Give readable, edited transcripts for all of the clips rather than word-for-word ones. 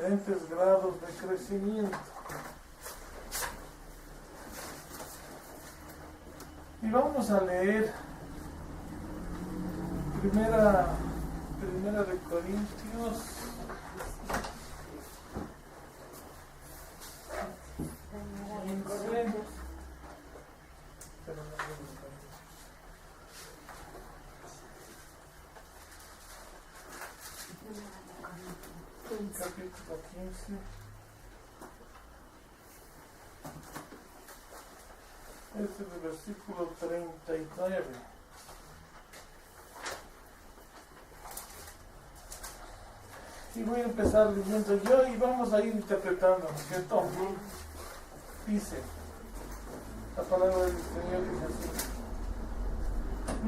diferentes grados de crecimiento. Y vamos a leer primera de Corintios 15. Capítulo 15. Este es el versículo 39. Y voy a empezar leyendo yo y vamos a ir interpretando, ¿no es cierto? Dice, la palabra del Señor dice así: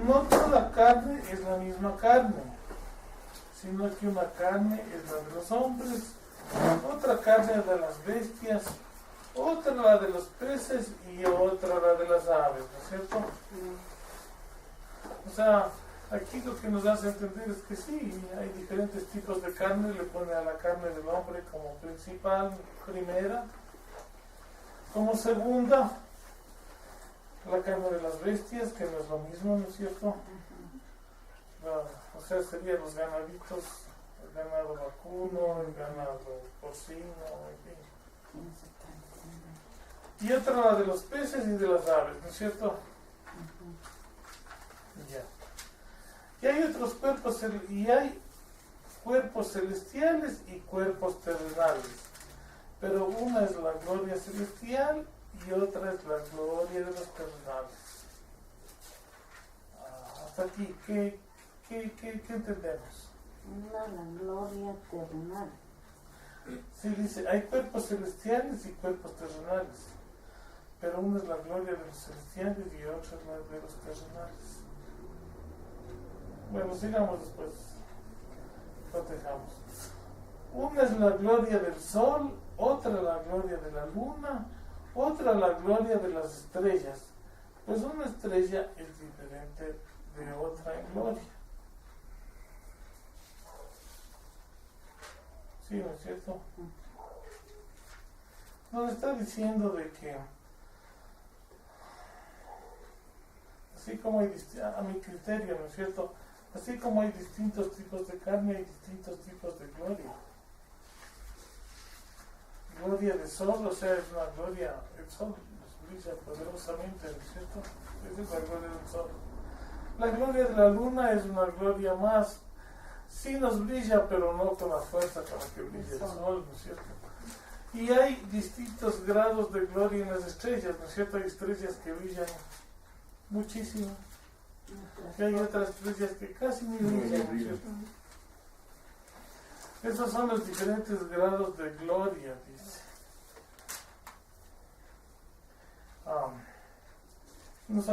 no toda carne es la misma carne, sino que una carne es la de los hombres, otra carne es de las bestias, otra la de los peces y otra la de las aves, ¿no es cierto? O sea, aquí lo que nos hace entender es que sí, hay diferentes tipos de carne. Le pone a la carne del hombre como principal, primera. Como segunda, la carne de las bestias, que no es lo mismo, ¿no es cierto? O sea, serían los ganaditos, el ganado vacuno, el ganado porcino, en fin. Y otra la de los peces y de las aves, ¿no es cierto? Ya. Y hay otros cuerpos, y hay cuerpos celestiales y cuerpos terrenales. Pero una es la gloria celestial y otra es la gloria de los terrenales. Hasta aquí, ¿qué entendemos? La gloria terrenal. Sí, dice, hay cuerpos celestiales y cuerpos terrenales. Pero una es la gloria de los celestiales y otra es la de los terrenales. Bueno, sigamos después. Protejamos. Una es la gloria del sol, otra la gloria de la luna, otra la gloria de las estrellas. Pues una estrella es diferente de otra en gloria. ¿Sí, no es cierto? Nos está diciendo de que, así como hay, a mi criterio, ¿no es cierto? Así como hay distintos tipos de carne, hay distintos tipos de gloria. Gloria de sol, o sea, es una gloria, el sol brilla poderosamente, ¿no es cierto? Esa es la gloria del sol. La gloria de la luna es una gloria más, sí nos brilla, pero no con la fuerza con la que brilla el sol, ¿no es cierto? Y hay distintos grados de gloria en las estrellas, ¿no es cierto? Hay estrellas que brillan muchísimo. Y hay otras estrellas que casi ni brillan, ¿no es cierto? Esos son los diferentes grados de gloria, dice. Nos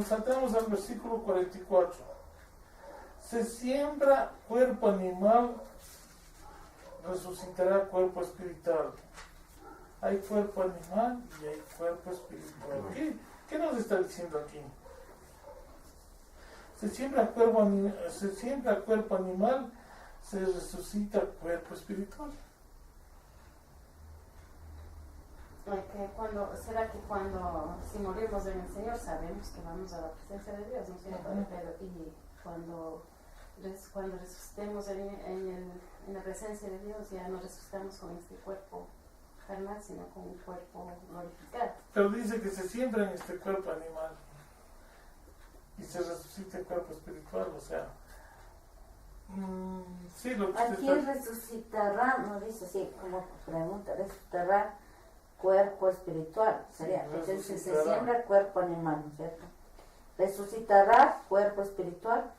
saltamos al versículo 44. Se siembra cuerpo animal, resucitará cuerpo espiritual. Hay cuerpo animal y hay cuerpo espiritual. ¿Qué nos está diciendo aquí? Se siembra cuerpo animal, se resucita cuerpo espiritual. ¿Será que si morimos en el Señor, sabemos que vamos a la presencia de Dios, ¿no es cierto? Y cuando resucitemos en la presencia de Dios, ya no resucitamos con este cuerpo carnal, sino con un cuerpo glorificado. Pero dice que se siembra en este cuerpo animal y se resucita el cuerpo espiritual, o sea, sí, lo que ¿a quién resucitará? No dice así, como pregunta, resucitará cuerpo espiritual, sería, sí, entonces se siembra cuerpo animal, ¿no es cierto? Resucitará cuerpo espiritual,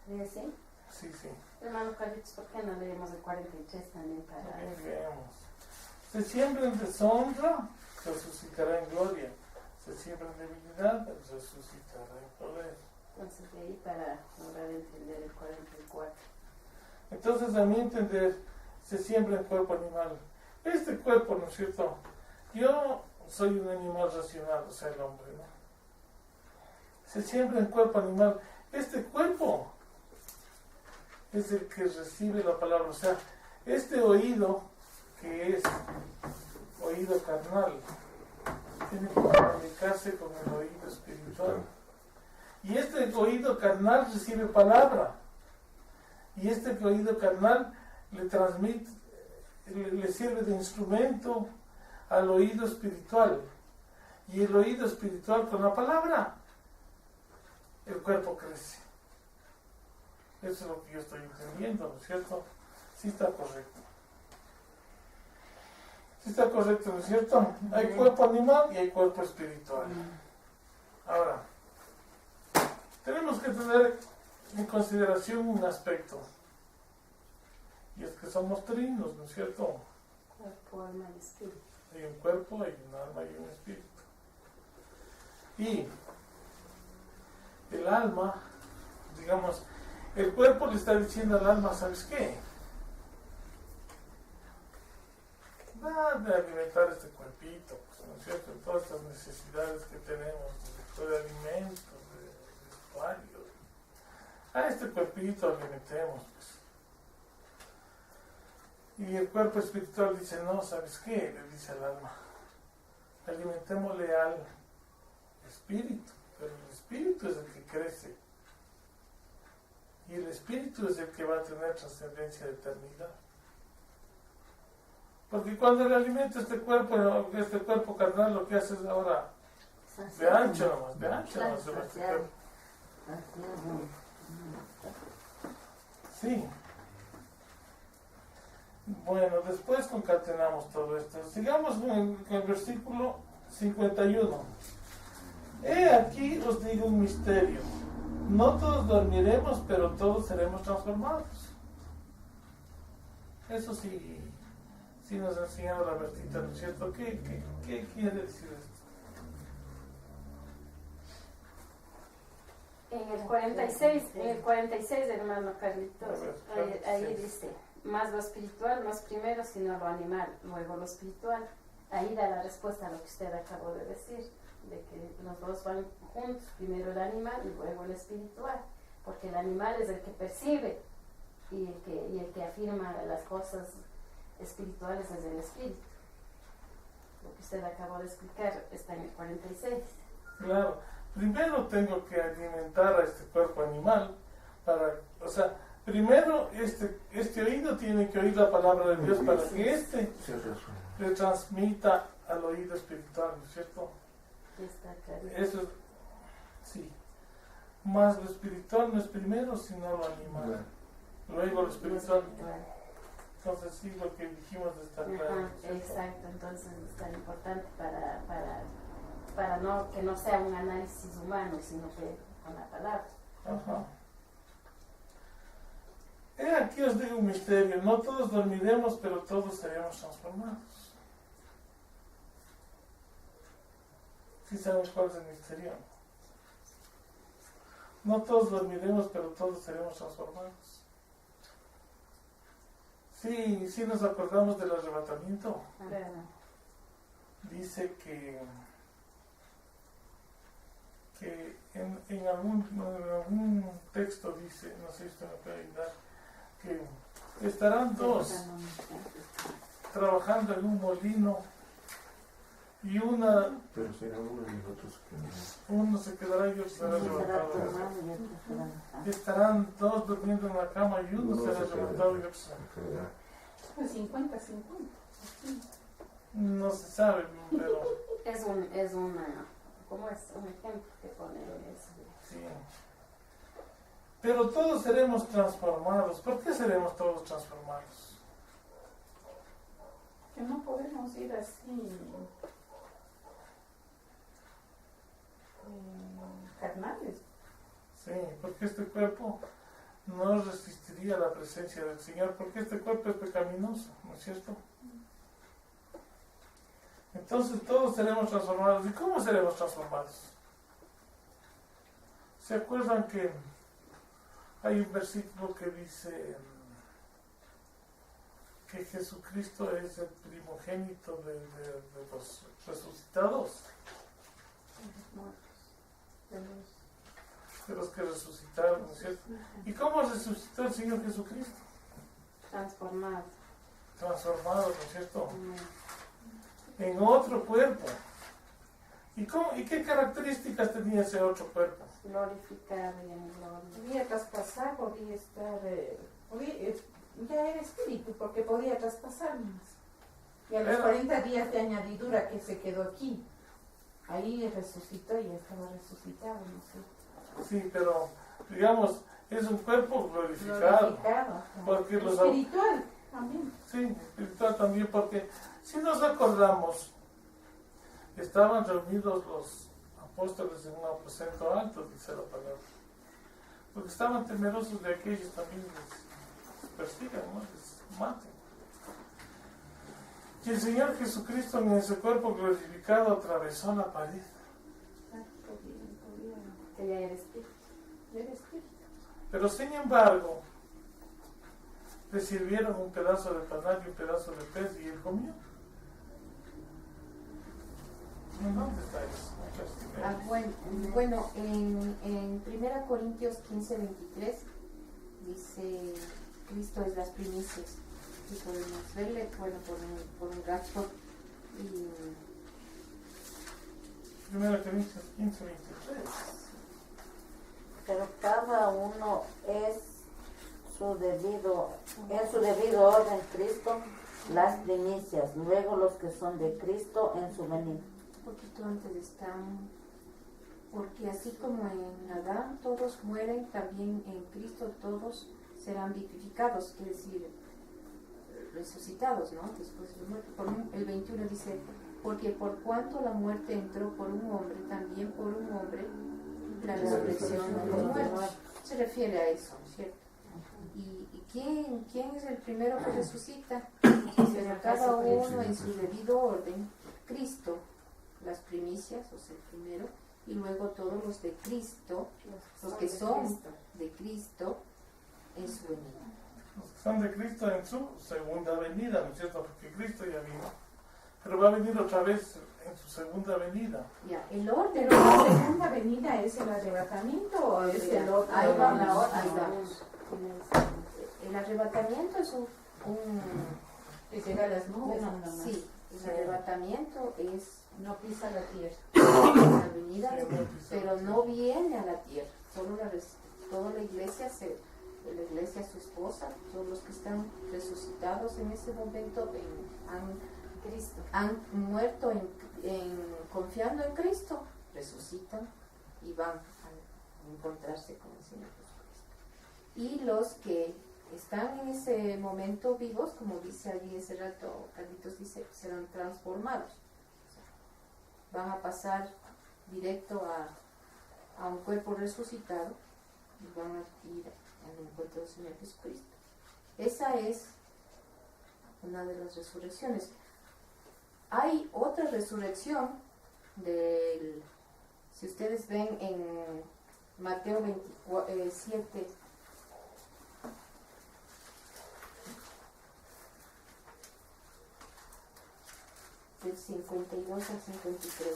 ¿sí así? Sí, sí. Hermano Carlitos, ¿por qué no leemos el 43 también para ver? Veamos. Se siembra en deshonra, resucitará en gloria. Se siembra en debilidad, resucitará en poder. Entonces de ahí para lograr entender el 44. Entonces, a mi entender, se siembra en cuerpo animal. Este cuerpo, ¿no es cierto? Yo soy un animal racional, o sea, el hombre, ¿no? Se siembra en cuerpo animal. Este cuerpo es el que recibe la palabra, o sea, este oído que es oído carnal, tiene que comunicarse con el oído espiritual. Y este oído carnal recibe palabra. Y este oído carnal le transmite, le sirve de instrumento al oído espiritual. Y el oído espiritual con la palabra, el cuerpo crece. Eso es lo que yo estoy entendiendo, ¿no es cierto? Sí está correcto. Sí está correcto, ¿no es cierto? Hay cuerpo animal y hay cuerpo espiritual. Ahora, tenemos que tener en consideración un aspecto. Y es que somos trinos, ¿no es cierto? Cuerpo, alma y espíritu. Hay un cuerpo, hay un alma y un espíritu. Y el alma, digamos, el cuerpo le está diciendo al alma, ¿sabes qué? Va de alimentar este cuerpito, pues, ¿no es cierto? Todas estas necesidades que tenemos de alimentos, de vestuario. A este cuerpito alimentemos, pues. Y el cuerpo espiritual dice, no, ¿sabes qué? Le dice al alma, alimentémosle al espíritu, pero el espíritu es el que crece. Y el espíritu es el que va a tener trascendencia de eternidad. Porque cuando le alimenta este cuerpo carnal, lo que hace es ahora de ancho nomás se va este cuerpo. Sí. Bueno, después concatenamos todo esto. Sigamos con el versículo 51. He aquí os digo un misterio. No todos dormiremos, pero todos seremos transformados. Eso sí nos ha enseñado la Bertita, ¿no es cierto? ¿Qué quiere decir esto? En el 46 hermano Carlitos, ahí dice, más lo espiritual, más primero, sino lo animal, luego lo espiritual. Ahí da la respuesta a lo que usted acabó de decir, de que los dos van juntos, primero el animal y luego el espiritual, porque el animal es el que percibe y el que afirma las cosas espirituales es el espíritu. Lo que usted acabó de explicar está en el 46. Claro, primero tengo que alimentar a este cuerpo animal primero este oído tiene que oír la palabra de Dios para que le transmita al oído espiritual, ¿no es cierto? Está claro. Eso, sí. Más lo espiritual no es primero, sino lo animal. Luego lo espiritual. Entonces sí, lo que dijimos de estar claro. Exacto, entonces es tan importante para no que no sea un análisis humano, sino que con la palabra. Ajá. Aquí os digo un misterio, no todos dormiremos, pero todos seremos transformados. ¿Sí saben cuál es el misterio? No todos dormiremos, pero todos seremos transformados. Sí nos acordamos del arrebatamiento. Dice que en algún texto dice, no sé si usted me puede ayudar, que estarán dos trabajando en un molino y pero será uno de nosotros que uno se quedará y otro será arrebatado. Estarán dos durmiendo en la cama y uno será arrebatado y otro será. Pues 50-50. No se sabe, pero Es una ¿cómo es? Un ejemplo que pone eso. sí. Pero todos seremos transformados. ¿Por qué seremos todos transformados? Que no podemos ir así carnales. Sí, porque este cuerpo no resistiría la presencia del Señor, porque este cuerpo es pecaminoso, ¿no es cierto? Entonces todos seremos transformados. ¿Y cómo seremos transformados? ¿Se acuerdan que hay un versículo que dice que Jesucristo es el primogénito de los resucitados? De los que resucitaron, ¿no es cierto? ¿Y cómo resucitó el Señor Jesucristo? Transformado. transformados, ¿no es cierto?, en otro cuerpo. ¿Y qué características tenía ese otro cuerpo? Glorificado y en gloria. Podía traspasar, podía estar, ya era espíritu, porque podía traspasar más. Y a los 40 días de añadidura que se quedó aquí, ahí resucitó y estaba resucitado, no sé. Sí, pero digamos, es un cuerpo glorificado. Porque espiritual también. Sí, espiritual también, porque si nos acordamos, estaban reunidos los apóstoles en un aposento alto, dice la palabra, porque estaban temerosos de que ellos también les persigan, ¿no?, les maten. Y el Señor Jesucristo en ese cuerpo glorificado atravesó la pared. Que ya era espíritu. Pero sin embargo, le sirvieron un pedazo de panal y un pedazo de pez y él comió. ¿Dónde está eso? Bueno, en 1 Corintios 15:23 dice, Cristo es las primicias. Y podemos verle, bueno, por un rato. Y 1 Corintios 15:23. Pero cada uno es en su debido orden Cristo, las primicias, luego los que son de Cristo en su venida. un poquito antes están, porque así como en Adán todos mueren, también en Cristo todos serán vivificados, quiere decir, resucitados, ¿no? Después de la muerte. El 21 dice, porque por cuanto la muerte entró por un hombre, también por un hombre la resurrección de los muertos. Se refiere a eso, ¿cierto? ¿Y quién es el primero que resucita? Dice, cada uno en su debido orden, Cristo, las primicias, o sea, el primero, y luego todos los de Cristo, los que son de Cristo en su venida. Los que son de Cristo en su segunda venida, ¿no es cierto? Porque Cristo ya vino, pero va a venir otra vez en su segunda venida. Ya, el orden. Pero la segunda venida es el arrebatamiento o es el otro. Ahí vamos. El arrebatamiento es un que llega a las nubes. sí, el arrebatamiento es No pisa la tierra. la venida, Sí, pero no viene a la tierra. Solo toda la iglesia, su esposa, todos los que están resucitados en ese momento han muerto confiando en Cristo, resucitan y van a encontrarse con el Señor Jesucristo. Y los que están en ese momento vivos, como dice allí ese rato, Carlitos dice, serán transformados. O sea, van a pasar directo a un cuerpo resucitado y van a ir al encuentro del Señor Jesucristo. Esa es una de las resurrecciones. Hay otra resurrección si ustedes ven en Mateo 27, del 52 al 53.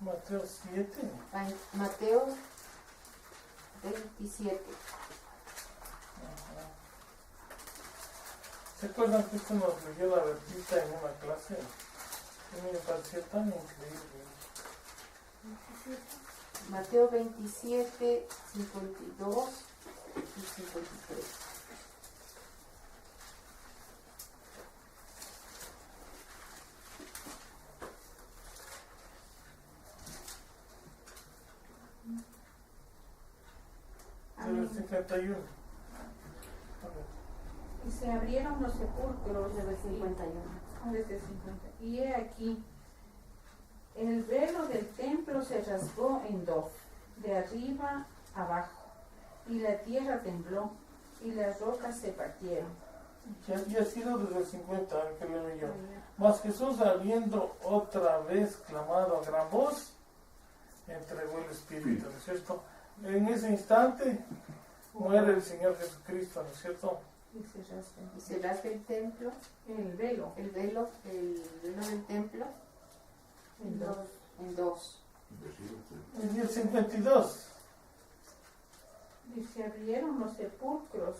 Mateo 7. Mateo 27. ¿Se acuerdan que esto nos leyó la Bertita en una clase? A mí me pareció tan increíble. Mateo 27, 52 y 53. Del 51. Y se abrieron los sepulcros Desde 51. desde 50. Y he aquí, el velo del templo se rasgó en dos, de arriba abajo, y la tierra tembló, y las rocas se partieron. Ya ha sido desde el 50 que lo leyó. Mas Jesús, habiendo otra vez clamado a gran voz, entregó el Espíritu, ¿no es cierto? En ese instante muere el Señor Jesucristo, ¿no es cierto? Y se rasga el templo, El velo. el velo del templo en dos. En el 52. Y se abrieron los sepulcros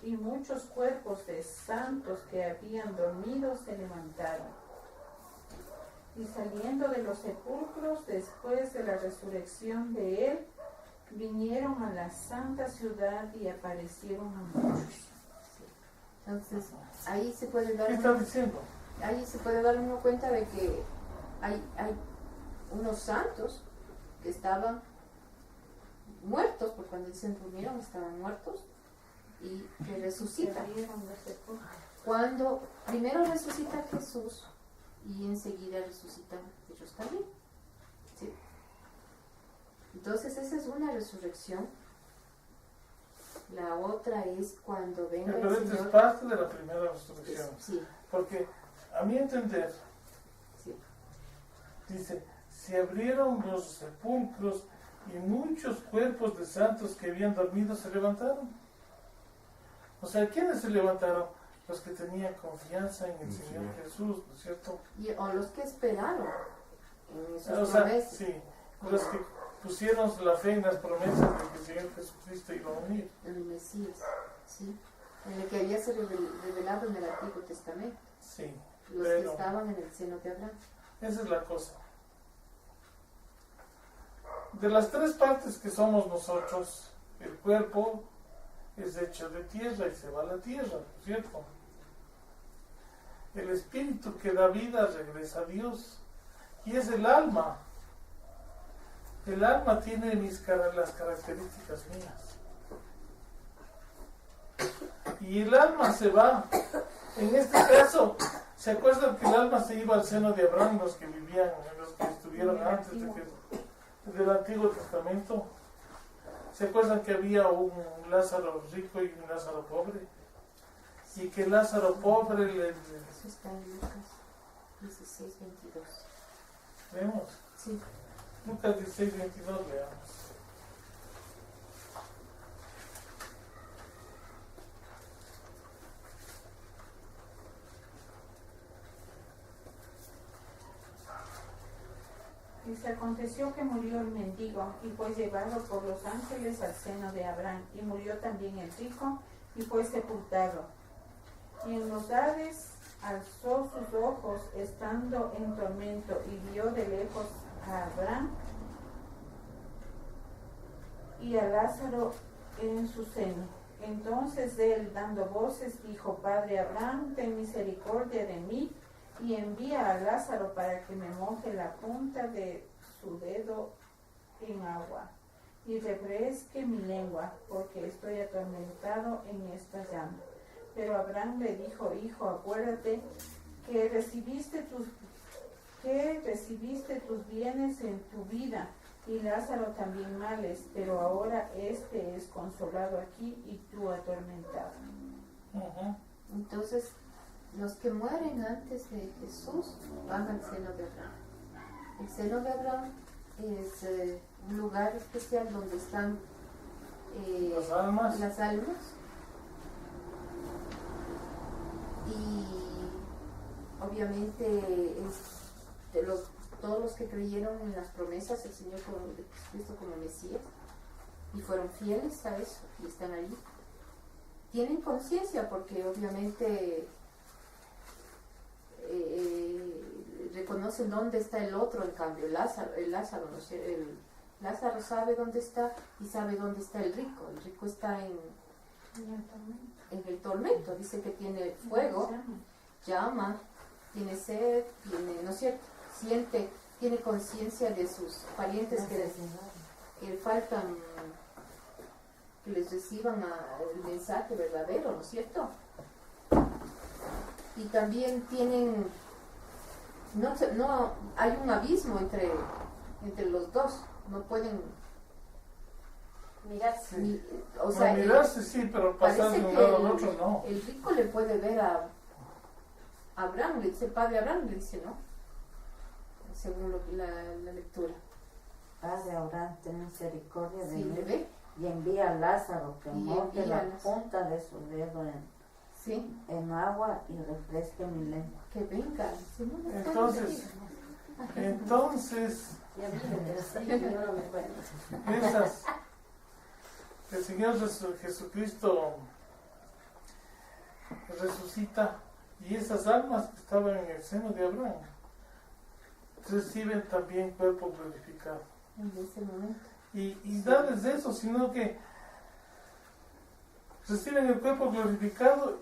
y muchos cuerpos de santos que habían dormido se levantaron. Y saliendo de los sepulcros, después de la resurrección de él, vinieron a la santa ciudad y aparecieron a muchos. Entonces, ahí se puede dar ¿Qué está diciendo? ahí se puede dar uno cuenta de que hay unos santos que estaban muertos, porque cuando dicen durmieron estaban muertos, y que Se resucitan. abrieron los sepulcros. Cuando primero resucita Jesús y enseguida resucitan ellos también. ¿Sí? Entonces esa es una resurrección. La otra es cuando venga Pero el esta es Señor. parte de la primera resurrección. Sí, Porque a mi entender, sí. dice, se abrieron los sepulcros y muchos cuerpos de santos que habían dormido se levantaron. O sea, ¿quiénes se levantaron? Los que tenían confianza en el Señor Jesús, ¿no es cierto? O los que esperaron en sus O sea, promesas. sí, los que pusieron la fe en las promesas de que el Señor Jesucristo iba a venir. El Mesías, ¿sí? En el que había sido revelado en el Antiguo Testamento. Sí, Los que pero estaban en el seno de Abraham. esa es la cosa. De las tres partes que somos nosotros, el cuerpo es hecho de tierra y se va a la tierra, ¿no es cierto? El espíritu que da vida regresa a Dios. Y es el alma. El alma tiene las características mías. Y el alma se va. En este caso, ¿se acuerdan que el alma se iba al seno de Abraham, los que vivían, los que estuvieron antes del Antiguo Testamento? ¿Se acuerdan que había un Lázaro rico y un Lázaro pobre? Y que Lázaro pobre Eso está en Lucas 16, 22. ¿Vemos? Sí. Lucas 16, 22, veamos. Y se aconteció que murió el mendigo y fue llevado por los ángeles al seno de Abraham, y murió también el rico y fue sepultado. Y en los Hades alzó sus ojos estando en tormento y vio de lejos a Abraham y a Lázaro en su seno. Entonces él, dando voces, dijo: Padre Abraham, ten misericordia de mí y envía a Lázaro para que me moje la punta de su dedo en agua y refresque mi lengua, porque estoy atormentado en esta llama. Pero Abraham le dijo: Hijo, acuérdate que recibiste tus bienes en tu vida, y Lázaro también males, pero ahora este es consolado aquí y tú atormentado. Entonces, los que mueren antes de Jesús van al seno de Abraham. El seno de Abraham es un lugar especial donde están las almas. Y obviamente es todos los que creyeron en las promesas del Señor Jesucristo como Mesías y fueron fieles a eso y están allí. Tienen conciencia porque obviamente reconocen dónde está el otro. En cambio Lázaro, ¿no? Lázaro sabe dónde está y sabe dónde está el rico. El rico está en el tormento. Dice que tiene fuego, llama, tiene sed, ¿no es cierto? Tiene conciencia de sus parientes que faltan, que les reciban el mensaje verdadero, ¿no es cierto? Y también tienen, no hay un abismo entre los dos, no pueden mirarse. O sea, mirarse sí, pero pasar de un lado al otro no. El rico le puede ver a Abraham, le dice: Padre Abraham, le dice, ¿no? Según la lectura. Padre Abraham, ten misericordia de Sí, mí le ve. y envía a Lázaro que Y moje envía la a Lázaro. punta de su dedo Sí, en agua y refresque mi lengua. que venga. Si no, no puede Entonces, venir. entonces Ya vi, sí, yo no me acuerdo. el Señor Jesucristo resucita y esas almas que estaban en el seno de Abraham reciben también cuerpo glorificado. En ese momento. Y darles eso, sino que reciben el cuerpo glorificado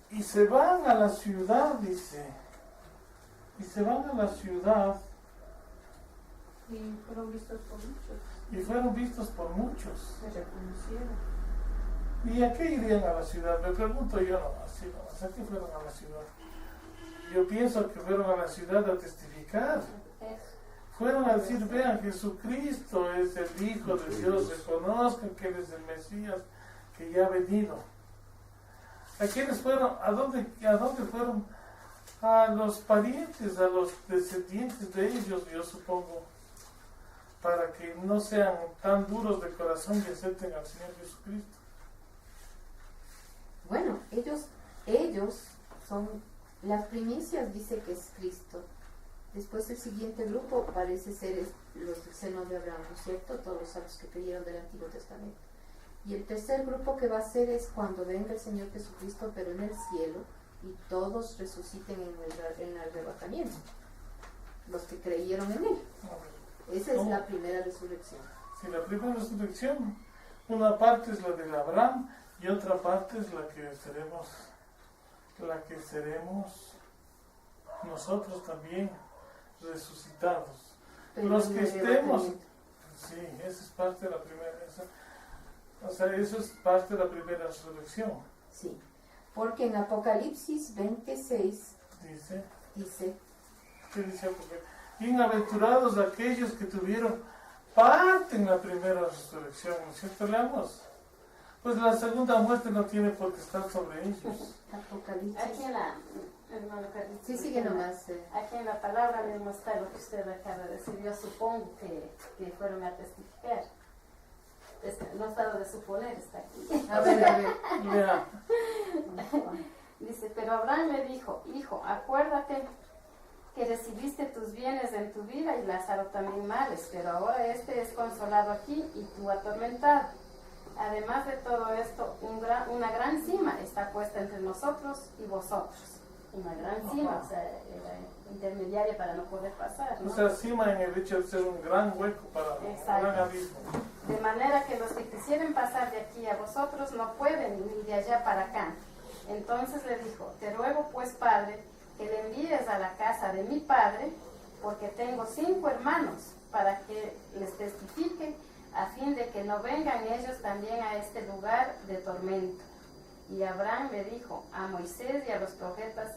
y se van a la ciudad, dice. Y se van a la ciudad Y fueron vistos por muchos. y fueron vistos por muchos. Se reconocieron. ¿Y a qué irían a la ciudad? Me pregunto yo nomás, ¿a qué fueron a la ciudad? Yo pienso que fueron a la ciudad a testificar. Fueron a decir, vean, Jesucristo es el Hijo de Dios, reconozcan que Él es el Mesías, que ya ha venido. ¿A quiénes fueron? ¿A dónde fueron? A los parientes, a los descendientes de ellos, yo supongo, para que no sean tan duros de corazón y acepten al Señor Jesucristo. Bueno, ellos son las primicias, dice que es Cristo. Después el siguiente grupo parece ser los del seno de Abraham, ¿no es cierto? Todos los santos que creyeron del Antiguo Testamento. Y el tercer grupo que va a ser es cuando venga el Señor Jesucristo, pero en el cielo, y todos resuciten en el arrebatamiento. Los que creyeron en Él. Esa es la primera resurrección. Sí, la primera resurrección, una parte es la de Abraham y otra parte es la que seremos nosotros también resucitados. Pero Los en que el estemos, arrebatamiento. sí, esa es parte de la primera, eso es parte de la primera resurrección. Sí, porque en Apocalipsis 26 Dice, dice, ¿qué dice? Bienaventurados aquellos que tuvieron parte en la primera resurrección, ¿no es cierto? Leamos. Pues la segunda muerte no tiene potestad sobre ellos. Apocalipsis. Aquí hermano Carlitos, Sí, sigue nomás. Aquí en la palabra mismo está lo que usted acaba de decir. Yo supongo que fueron a testificar. No estaba de suponer, está aquí. A ver. Lea. Dice, pero Abraham le dijo, hijo, acuérdate que recibiste tus bienes en tu vida y Lázaro también males, pero ahora este es consolado aquí y tú atormentado. Además de todo esto, una gran cima está puesta entre nosotros y vosotros. Una gran cima, o sea, era intermediaria para no poder pasar, ¿no? O sea, cima en el hecho de ser un gran hueco para un gran abismo. De manera que los que quisieren pasar de aquí a vosotros no pueden, ni de allá para acá. Entonces le dijo, te ruego pues, Padre, que le envíes a la casa de mi padre, porque tengo 5 hermanos, para que les testifiquen, a fin de que no vengan ellos también a este lugar de tormento. Y Abraham le dijo, a Moisés y a los profetas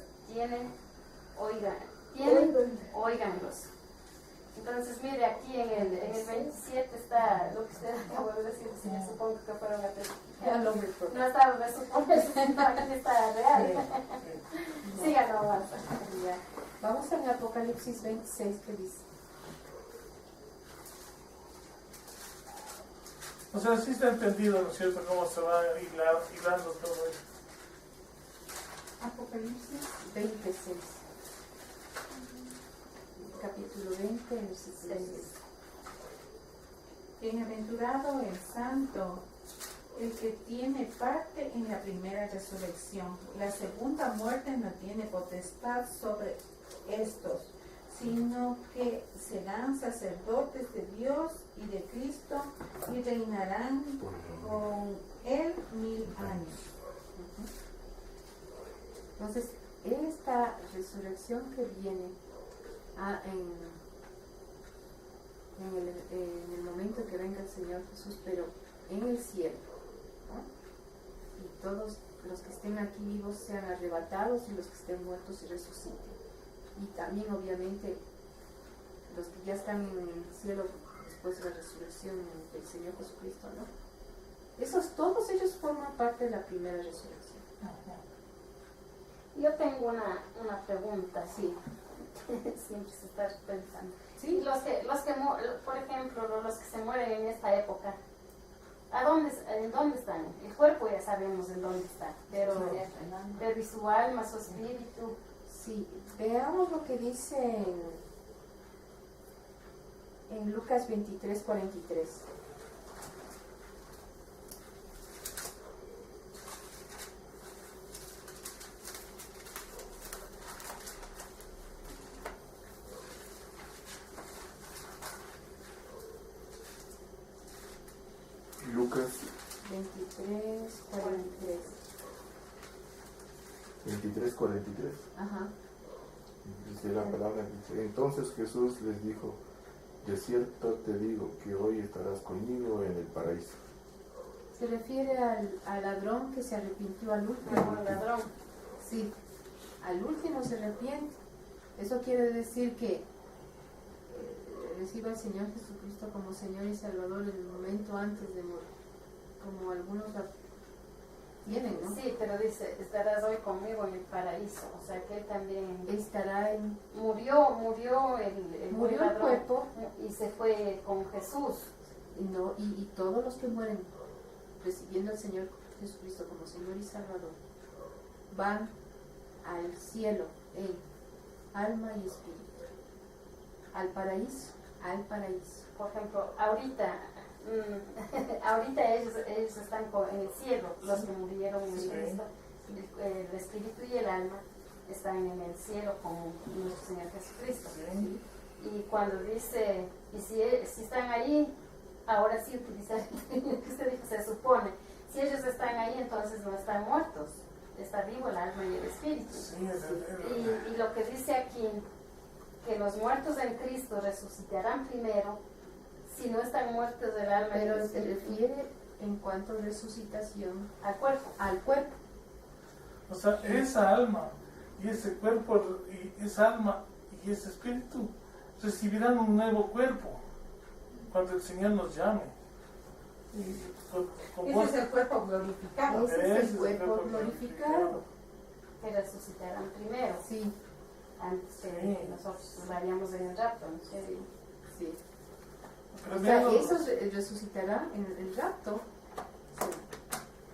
óiganlos. Entonces, mire, aquí en el 27 está lo que usted acabó de decir, si yo supongo que fueron a testificar. No estaba de suponer, aquí está real. Siga nomás. Vamos al Apocalipsis 26, que dice. O sea, sí está entendido, ¿no es cierto?, cómo se va hilando todo esto. Apocalipsis 26. Capítulo 20, versículo 6. Bienaventurado el santo, el que tiene parte en la primera resurrección. La segunda muerte no tiene potestad sobre estos, sino que serán sacerdotes de Dios y de Cristo y reinarán con Él 1000 años. Entonces, esta resurrección que viene en el momento que venga el Señor Jesús, pero en el cielo, ¿no? Y todos los que estén aquí vivos sean arrebatados y los que estén muertos se resuciten. Y también, obviamente, los que ya están en el cielo después de la resurrección del Señor Jesucristo, ¿no? Todos ellos forman parte de la primera resurrección. Yo tengo una pregunta, sí. Siempre se está pensando. ¿Sí? Por ejemplo, los que se mueren en esta época, ¿en dónde están? El cuerpo ya sabemos en dónde está, pero ¿y su alma, su espíritu? Sí, veamos lo que dice en Lucas 23:43. 23, 43. Ajá. Dice la palabra, dice, entonces Jesús les dijo, de cierto te digo que hoy estarás conmigo en el paraíso. Se refiere al ladrón que se arrepintió al último. Como el ladrón. Sí, al último se arrepiente. Eso quiere decir que reciba al Señor Jesucristo como Señor y Salvador en el momento antes de morir, como algunos la tienen, ¿no? Sí, pero dice, estarás hoy conmigo en el paraíso. O sea que él también Estará en... murió Murió el ladrón cuerpo. y se fue con Jesús. Y todos los que mueren recibiendo al Señor Jesucristo como Señor y Salvador van al cielo en alma y espíritu, al paraíso. Por ejemplo, ahorita ellos están en el cielo, los que murieron en Cristo. El espíritu y el alma están en el cielo con nuestro Señor Jesucristo. Y cuando dice, y si están ahí, ahora sí utiliza lo que usted dijo, se supone, si ellos están ahí, entonces no están muertos, está vivo el alma y el espíritu. Y lo que dice aquí, que los muertos en Cristo resucitarán primero, si no están muertos del alma y Pero el se espíritu. refiere en cuanto a resucitación Al cuerpo. al cuerpo. O sea, esa alma y ese cuerpo, y esa alma y ese espíritu recibirán un nuevo cuerpo cuando el Señor nos llame. Ese es el cuerpo glorificado. Ese es el cuerpo glorificado. Que resucitarán primero, Sí, antes que nosotros vayamos en el rapto, ¿no es cierto? sí. Pero O sea, vean, esos resucitarán en el rapto. Sí.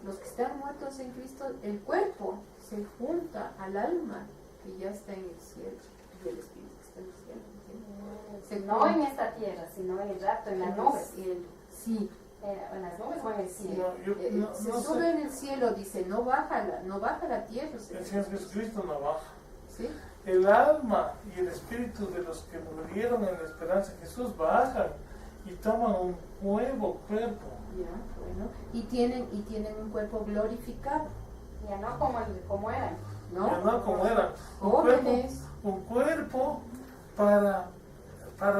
Los que están muertos en Cristo, el cuerpo se junta al alma que ya está en el cielo y el espíritu que está en el cielo. ¿Entiendes? No en esta tierra, sino en el rapto, en las nubes. Sí. En las nubes o en el cielo. Se sube en el cielo, dice, no baja la tierra. el Señor Jesucristo no baja. ¿Sí? El alma y el espíritu de los que murieron en la esperanza de Jesús bajan y toman un nuevo cuerpo. Ya, bueno. Y tienen un cuerpo glorificado, Ya no como eran. ¿no? Ya no como eran. Jóvenes. Un cuerpo para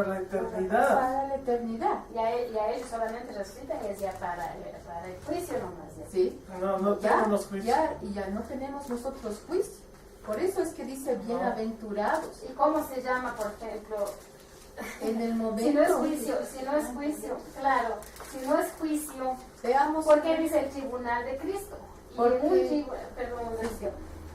la eternidad. Para la eternidad. Y a ellos solamente resucitan y es ya para el juicio nomás. Ya. Sí. No tenemos juicio. Y ya no tenemos nosotros juicio. Por eso es que dice bienaventurados. ¿Y cómo se llama, por ejemplo? En el momento. Si no es juicio, claro, si no es juicio, Veamos. ¿por qué dice el tribunal de Cristo? Porque-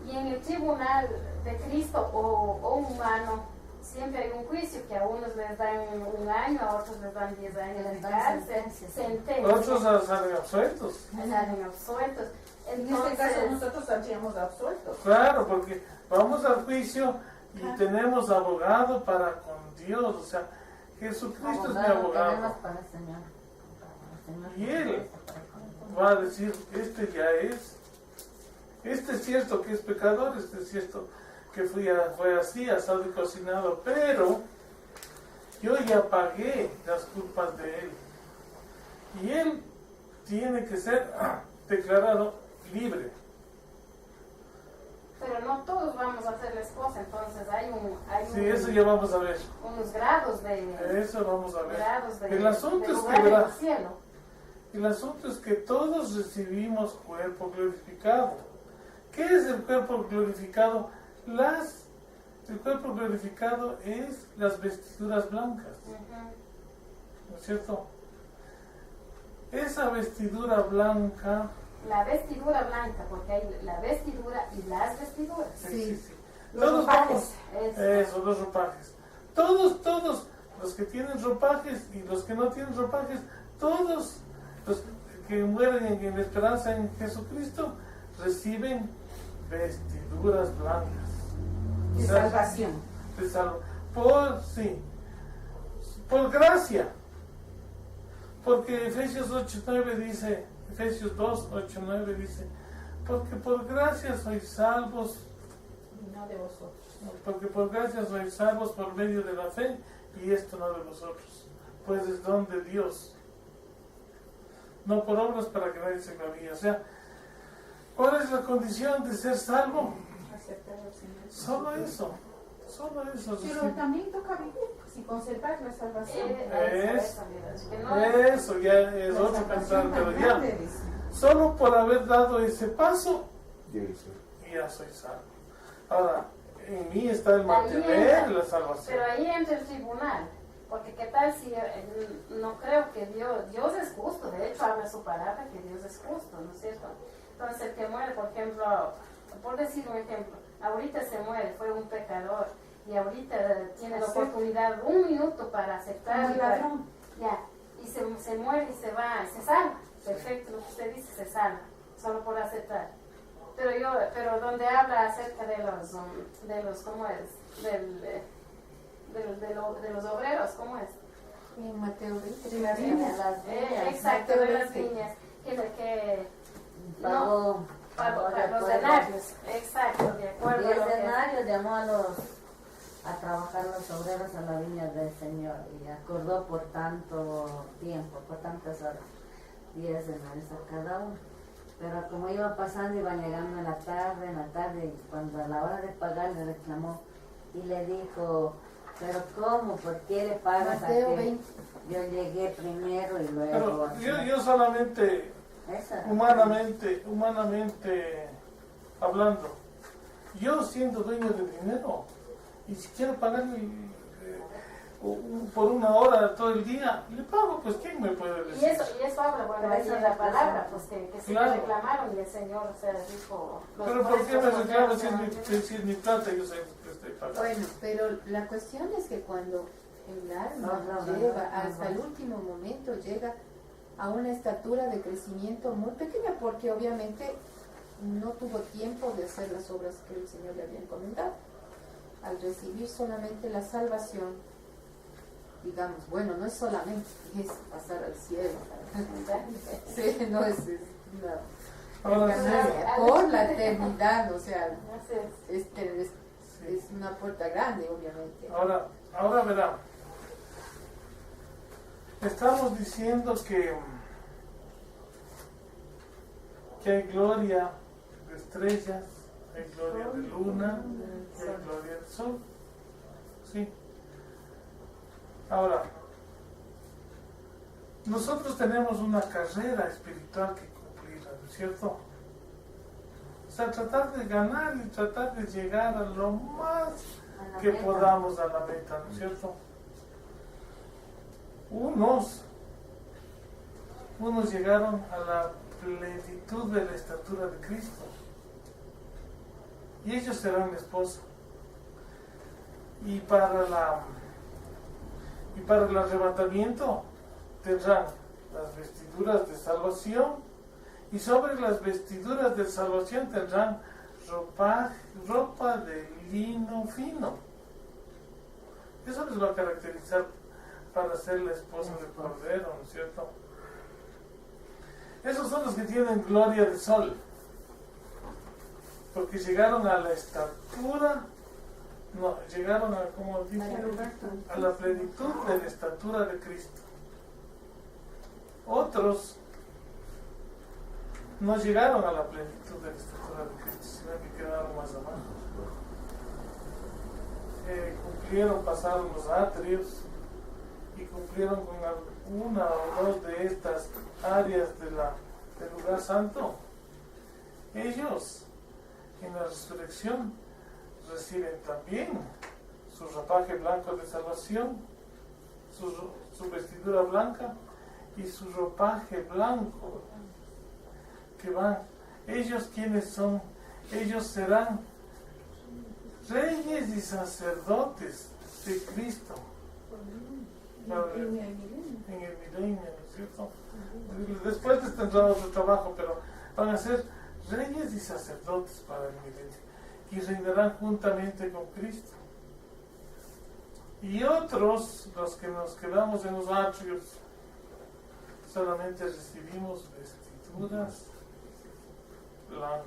Y en el tribunal de Cristo o humano, siempre hay un juicio que a unos les dan 1 año, a otros les dan 10 años de cárcel, sentencia. Otros salen absueltos. Salen absueltos. En este caso nosotros saldríamos absueltos. Claro, porque vamos al juicio y tenemos abogado para con Dios. O sea, Jesucristo es mi abogado. tenemos para el Señor. Y Él va a decir, este ya es. Este es cierto que es pecador, este es cierto que fue así, asado y cocinado, pero yo ya pagué las culpas de él. Y él tiene que ser declarado libre. Pero no todos vamos a hacer la esposa, entonces hay Sí, eso ya vamos a ver. unos grados de... Eso vamos a ver. grados de, El asunto de es lugar que, en el ¿verdad? cielo. El asunto es que todos recibimos cuerpo glorificado. ¿Qué es el cuerpo glorificado? El cuerpo glorificado es las vestiduras blancas, Ujú. ¿no es cierto? Esa vestidura blanca, La vestidura blanca, porque hay la vestidura y las vestiduras. sí. Los Todos ropajes. vamos, eso, los ropajes. Todos, los que tienen ropajes y los que no tienen ropajes, todos los que mueren en la esperanza en Jesucristo, reciben vestiduras blancas. De O sea, salvación. Por gracia. Porque Efesios 8:9 dice, Efesios 2:8-9 dice, porque por gracia sois salvos, Y no de vosotros. porque por gracia sois salvos por medio de la fe, y esto no de vosotros, pues es don de Dios, no por obras para que nadie se gloríe. O sea, ¿cuál es la condición de ser salvo? aceptar al Señor. Solo eso. Pero recibir. también toca vivir, si conservar la salvación. Eso ya es La otro salvación cantar, tan pero grande, ya, dice. solo por haber dado ese paso, Debe ser. ya soy salvo. Ahora, en mí está el mantener la salvación. Pero ahí entra el tribunal, porque qué tal si no creo que Dios es justo, de hecho habla su palabra que Dios es justo, ¿no es cierto? Entonces el que muere, por ejemplo, por decir un ejemplo, ahorita se muere, fue un pecador, y ahorita tiene la oportunidad, 1 minuto para aceptar. Como el ladrón. Ya, y se muere y se va, y se salva. Perfecto, lo que usted dice, se salva, solo por aceptar. Pero donde habla acerca de los ¿cómo es? De los obreros, ¿cómo es? En Mateo 20. De la viña. Las viñas. Exacto, de las viñas, que Pagó los denarios, exacto, de acuerdo a 10 lo que... denarios, llamó a trabajar los obreros a la viña del Señor y acordó por tanto tiempo, por tantas horas, 10 denarios a cada uno. Pero como iba pasando, iba llegando en la tarde, y cuando a la hora de pagar le reclamó y le dijo, pero ¿cómo? ¿Por qué le pagas a Mateo que 20. yo llegué primero y luego? Pero yo solamente, Esa. humanamente hablando, yo siendo dueño del dinero, y si quiero pagarle por 1 hora todo el día, le pago, pues ¿quién me puede Y decir? eso habla, bueno, ahí en la palabra, pues que sí Claro. le reclamaron y el Señor, o sea, dijo... Pero ¿por qué me reclamas si es mi plata? Yo sé que estoy pagando. Bueno, pero la cuestión es que cuando el alma llega hasta el último momento, llega a una estatura de crecimiento muy pequeña, porque obviamente no tuvo tiempo de hacer las obras que el Señor le había encomendado. Al recibir solamente la salvación, digamos, bueno, no es solamente, es pasar al cielo. Sí, no es Ahora sí, ganancia por la eternidad, o sea, Así es. es una puerta grande, obviamente. ahora verá. Estamos diciendo que hay gloria de estrellas, hay gloria de luna, y hay gloria del sol. ¿Sí? Ahora, nosotros tenemos una carrera espiritual que cumplir, ¿no es cierto? O sea, tratar de ganar y tratar de llegar a lo más que podamos a la meta, ¿no es cierto? Unos llegaron a la plenitud de la estatura de Cristo y ellos serán mi esposa. Y para el arrebatamiento tendrán las vestiduras de salvación, y sobre las vestiduras de salvación tendrán ropa de lino fino. Eso les va a caracterizar para ser la esposa del Cordero, ¿no es cierto? Esos son los que tienen gloria de sol, porque llegaron a la estatura, no, llegaron a, como dije, a la plenitud de la estatura de Cristo. Otros no llegaron a la plenitud de la estatura de Cristo, sino que quedaron más abajo. Cumplieron, pasaron los atrios y cumplieron con 1 o 2 de estas áreas del lugar santo. Ellos en la resurrección reciben también su ropaje blanco de salvación, su vestidura blanca y su ropaje blanco, que van. Ellos, ¿quiénes son? Ellos serán reyes y sacerdotes de Cristo en el milenio, ¿no es cierto? Después les tendrá otro trabajo, pero van a ser reyes y sacerdotes para el milenio y reinarán juntamente con Cristo. Y otros, los que nos quedamos en los atrios, solamente recibimos vestiduras blancas.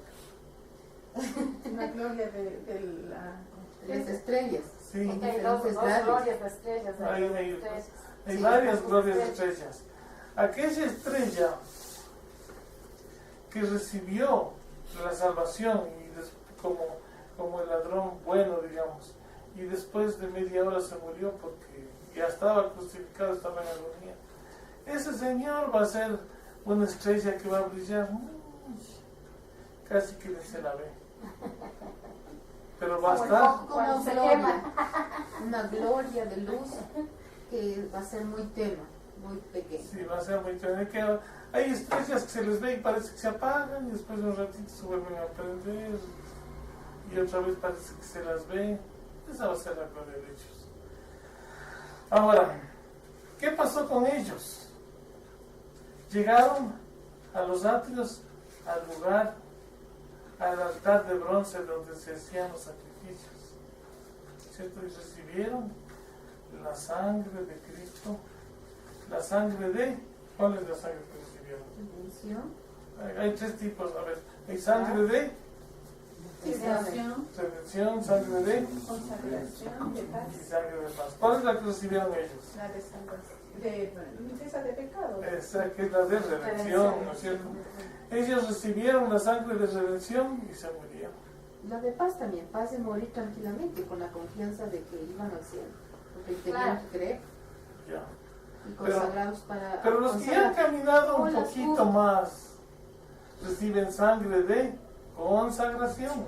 La gloria de Las estrellas. Sí, Con Hay dos diferentes labios. glorias de estrellas. hay Sí, varias sí, glorias de sí. estrellas. Aquella estrella que recibió la salvación y como como el ladrón bueno, digamos. Y después de media hora se murió porque ya estaba crucificado, estaba en agonía. Ese Señor va a ser una estrella que va a brillar, casi que ni se la ve. Pero va a estar. Como se gloria, quema. una gloria de luz que va a ser muy tenue, muy pequeña. Sí, va a ser muy que hay estrellas que se les ve y parece que se apagan y después de un ratito se vuelven a prender y otra vez parece que se las ve. Esa va a ser la gloria de ellos. Ahora, ¿qué pasó con ellos? Llegaron a los atrios, al lugar, al altar de bronce donde se hacían los sacrificios, ¿cierto? Y recibieron la sangre de Cristo, la sangre de... ¿Cuál es la sangre que recibieron? Hay tres tipos, a ver, hay sangre de redención, sangre de Consagración de paz. y sangre de paz. ¿Cuál es la que recibieron ellos? La de salvación. De limpieza de pecado. Esa que es la de redención, ¿no es cierto? Ellos recibieron la sangre de redención y se murieron. La de paz también, paz de morir tranquilamente con la confianza de que iban al cielo, porque tenían Claro. que creer Ya. y consagrados para... Pero los que ya han caminado un Hola, poquito más reciben sangre de consagración.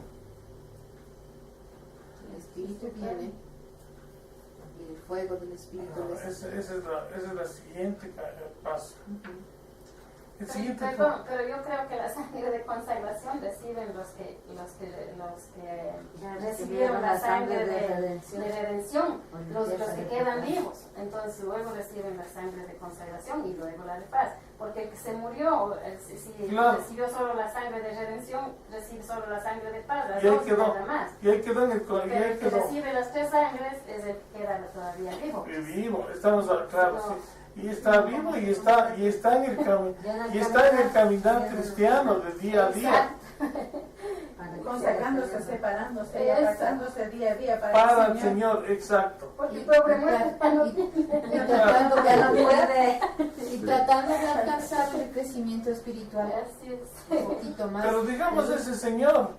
El Espíritu viene y el fuego del Espíritu No, les... esa es la siguiente paso. El siguiente Pero yo creo que la sangre de consagración reciben los que Ya recibieron la sangre de redención. redención, Con los limpieza que de quedan pecado. vivos. Entonces luego reciben la sangre de consagración y luego la de paz. Porque el que se murió, si Claro. recibió solo la sangre de redención, recibe solo la sangre de paz, las Y ahí dos quedó. nada más. Y ahí quedó en el Pero y ahí el que quedó. recibe las tres sangres es el que queda todavía vivo. Vivo, estamos claro, sí. Y está vivo y está en el caminar cristiano de día a día. Consagrándose, separándose y Eso. apartándose día a día Para el el Señor, exacto. Porque el pobre muerto ya no y tratando de Ya no puede. y tratando de alcanzar el crecimiento espiritual Así un es. poquito más. Pero digamos ese Señor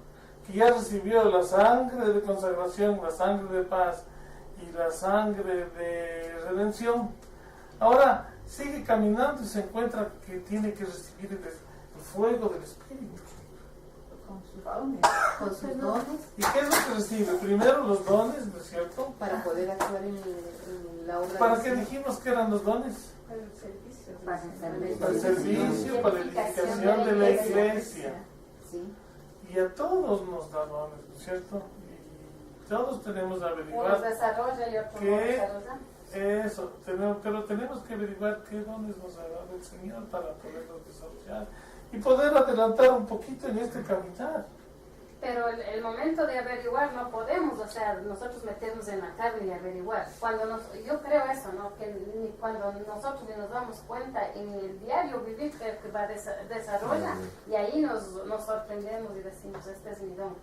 que ya recibió la sangre de consagración, la sangre de paz y la sangre de redención, ahora sigue caminando y se encuentra que tiene que recibir el fuego del Espíritu. con sus dones. con sus dones ¿Y qué es lo que recibe? Primero los dones, ¿no es cierto? para poder actuar en la obra ¿Para del qué Señor. dijimos que eran los dones? Para el servicio. Para el servicio. Para el servicio, para la edificación de la iglesia. Sí. Y a todos nos da dones, ¿no es cierto? Y todos tenemos que Unos averiguar desarrolla y otros no ¿Qué? desarrollan. eso, pero tenemos que averiguar qué dones nos ha dado el Señor para poderlos desarrollar y poder adelantar un poquito en este caminar. Pero el momento de averiguar no podemos, o sea, nosotros meternos en la carne y averiguar. Yo creo eso, ¿no? Que cuando nosotros ni nos damos cuenta en el diario vivir que va desarrolla y ahí nos sorprendemos y decimos, este es mi don.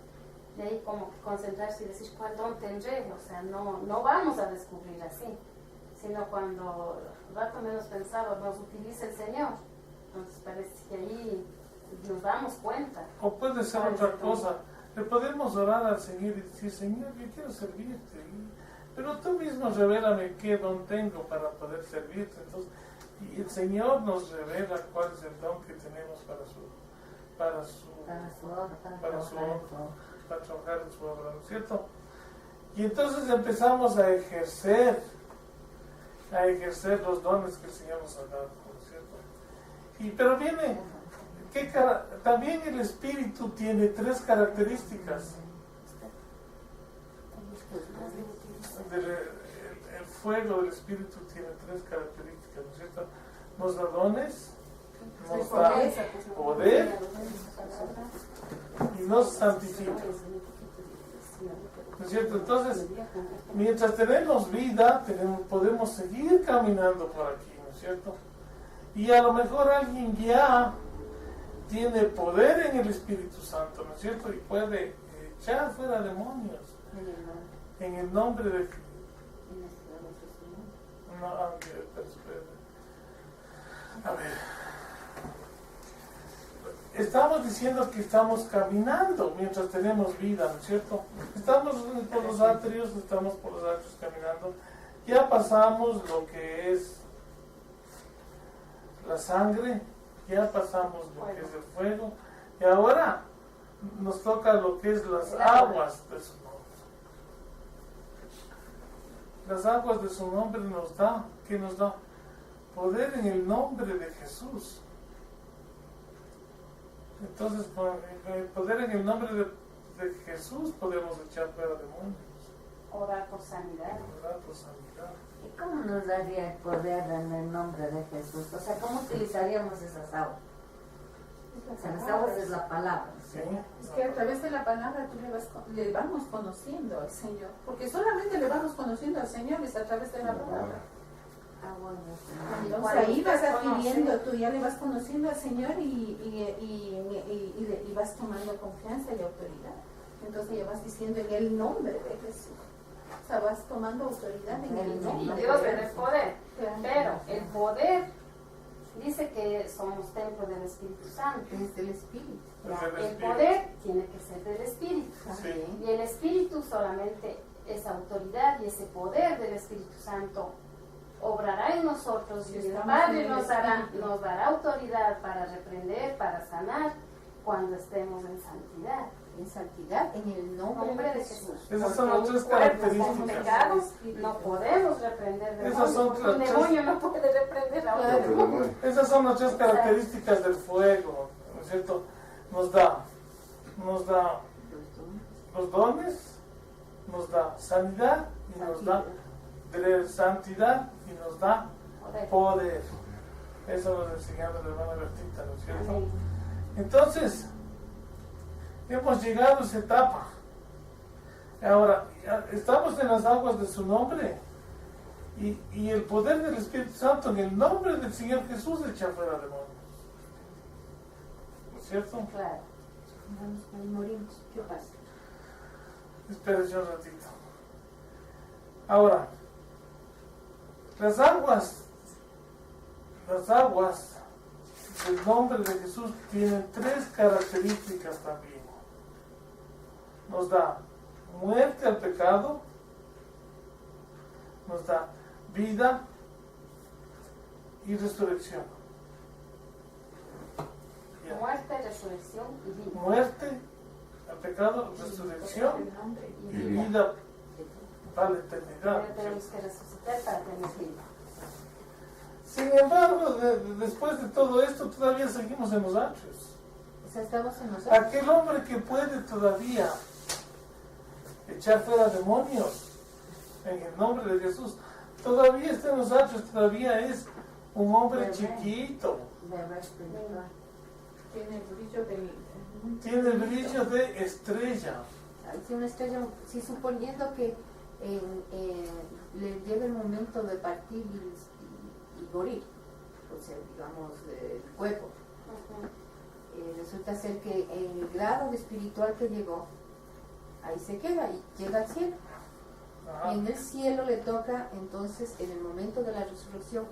De ahí como que concentrarse y decir, ¿cuál don tendré? O sea, no vamos a descubrir así, sino cuando rato menos pensado nos utiliza el Señor. Entonces parece que ahí nos damos cuenta. O puede ser otra cosa. Le podemos orar al Señor y decir, Señor, yo quiero servirte, pero tú mismo revélame qué don tengo para poder servirte. Entonces, y el Señor nos revela cuál es el don que tenemos para trabajar en su obra, ¿no es cierto? Y entonces empezamos a ejercer los dones que el Señor nos ha dado, ¿no es cierto? Pero viene, también el Espíritu tiene tres características. El fuego del Espíritu tiene tres características, ¿no es cierto? Nos da dones, nos da poder y nos santifica, ¿no es cierto? Entonces, mientras tenemos vida, podemos seguir caminando por aquí, ¿no es cierto? Y a lo mejor alguien ya tiene poder en el Espíritu Santo, ¿no es cierto? Y puede echar fuera demonios en el nombre de... No, a ver. estamos diciendo que estamos caminando mientras tenemos vida, ¿no es cierto? Estamos por los atrios, caminando. Ya pasamos lo que es la sangre, ya pasamos lo que es el fuego, y ahora nos toca lo que es las aguas de su nombre. Las aguas de su nombre nos da, ¿qué nos da? Poder en el nombre de Jesús. Entonces, con el poder en el nombre de Jesús podemos echar fuera demonios. Orar por sanidad. Orar por sanidad. ¿Y cómo nos daría el poder en el nombre de Jesús? O sea, ¿cómo utilizaríamos esas aguas? O sea, las aguas es la palabra, ¿sí? Es que a través de la palabra tú le vamos conociendo al Señor. Porque solamente le vamos conociendo al Señor es a través de la palabra. Aguas de Entonces ahí vas adquiriendo, tú ya le vas conociendo al Señor y vas tomando confianza y autoridad. Entonces ya vas diciendo en el nombre de Jesús. O sea, vas tomando autoridad en el Y nombre. Dios tiene el poder. Claro. Pero el poder dice que somos templo del Espíritu Santo. Es del Espíritu. Es del El Espíritu. poder tiene que ser del Espíritu. Sí. Y el Espíritu solamente esa autoridad y ese poder del Espíritu Santo obrará en nosotros y el Padre nos dará autoridad para reprender, para sanar cuando estemos en santidad. En santidad, en el nombre de Jesús. Esas son las Porque tres un cuerpo con características. pecado no podemos reprender demonios. Esas son Un las tres- demonio no puede reprender a otro demonio. Esas son las tres características del fuego, ¿no es cierto? Nos da los dones, nos da sanidad y nos da santidad y nos da poder. Eso nos enseñaba la hermana Bertita, ¿no es cierto? Amén. Entonces, hemos llegado a esa etapa. Ahora, ya estamos en las aguas de su nombre y el poder del Espíritu Santo en el nombre del Señor Jesús echa fuera demonios. ¿No es cierto? Claro. Ahí morimos. ¿Qué pasa? Espérense un ratito. Ahora, las aguas del nombre de Jesús tienen tres características también. Nos da muerte al pecado, nos da vida y resurrección. Ya. Muerte, resurrección y vida. Muerte al pecado, resurrección El nombre. y vida para la eternidad. Pero tenemos que resucitar para tener vida. Sin embargo, después de todo esto, todavía seguimos en los atrios. O sea, estamos en nosotros. Aquel hombre que puede todavía echar fuera demonios en el nombre de Jesús, todavía está en los atrios, todavía es un hombre chiquito. bebé espiritual. Tiene el brillo de... Tiene el brillo de estrella. Si una estrella, si suponiendo que le llega el momento de partir y morir, o sea, digamos, el cuerpo, resulta ser que en el grado de espiritual que llegó, ahí se queda y llega al cielo. Ajá. Y en el cielo le toca entonces en el momento de la resurrección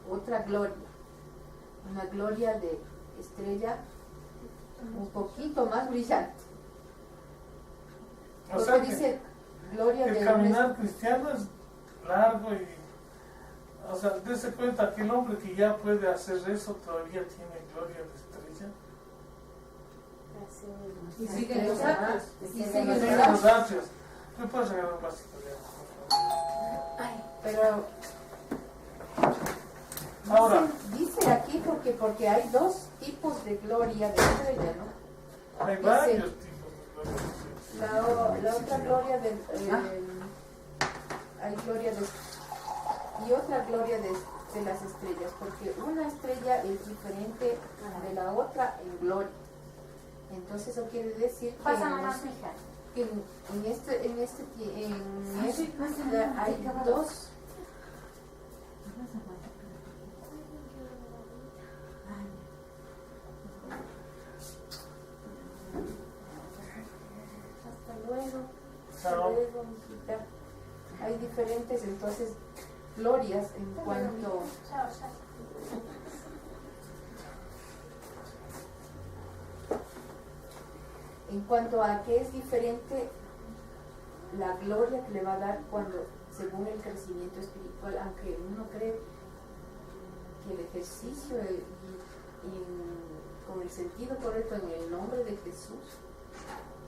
otra gloria, una gloria de estrella un poquito más brillante. O Porque sea que dice gloria el de caminar cristiano es largo y, o sea, dése cuenta que el hombre que ya puede hacer eso todavía tiene gloria de estrella. Así mismo. Y siguen los atrios. Y siguen los Siguen los atrios. ¿Me puedes regalar un vasito de agua? Pero Ahora, dice aquí porque hay dos tipos de gloria de estrella, ¿no? hay dice- varios tipos de gloria de estrella. La otra gloria hay gloria de y otra gloria de las estrellas, porque una estrella es diferente de la otra en gloria. Entonces eso quiere decir que Pasa nomás, mija. en esta hay dos. Hasta luego. Chao. Luego, mijita. Hay diferentes entonces glorias en cuanto Chao, chao. En cuanto a que es diferente la gloria que le va a dar cuando, según el crecimiento espiritual, aunque uno cree que el ejercicio con el sentido correcto en el nombre de Jesús,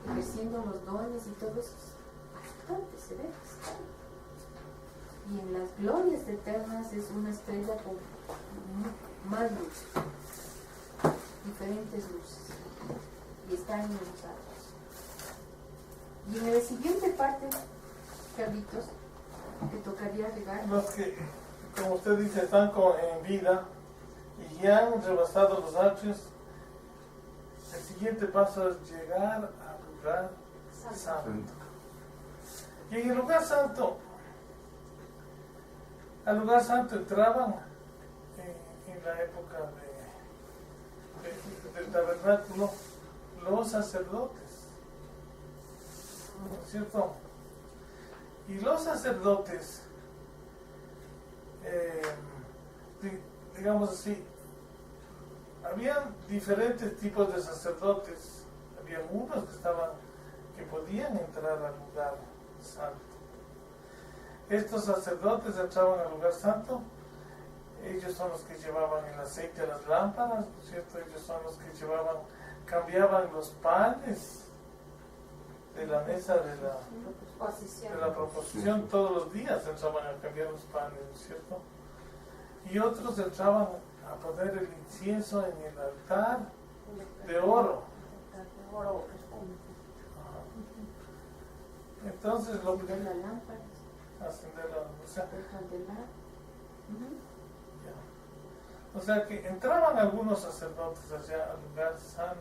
ejerciendo los dones y todo eso, es bastante, se ve bastante. Y en las glorias eternas es una estrella con más luz, diferentes luces, y están en los árboles. Y en la siguiente parte, Carlitos, te tocaría agregar. Los que, como usted dice, están en vida y ya han rebasado los atrios, el siguiente paso es llegar al lugar santo. Y en el lugar santo, al lugar santo entraban en la época del tabernáculo los sacerdotes, ¿no es cierto? Y los sacerdotes, digamos así, habían diferentes tipos de sacerdotes. Había unos que podían entrar al lugar santo. Estos sacerdotes entraban al lugar santo. Ellos son los que llevaban el aceite a las lámparas, ¿no es cierto? Ellos son los que cambiaban los panes de la mesa de la proposición. Todos los días entraban a cambiar los panes, ¿no es cierto? Y otros entraban a poner el incienso en el altar de oro. Entonces lo que la lámpara, ascender la, o sea, el candelabro. O sea que entraban algunos sacerdotes allá al lugar santo.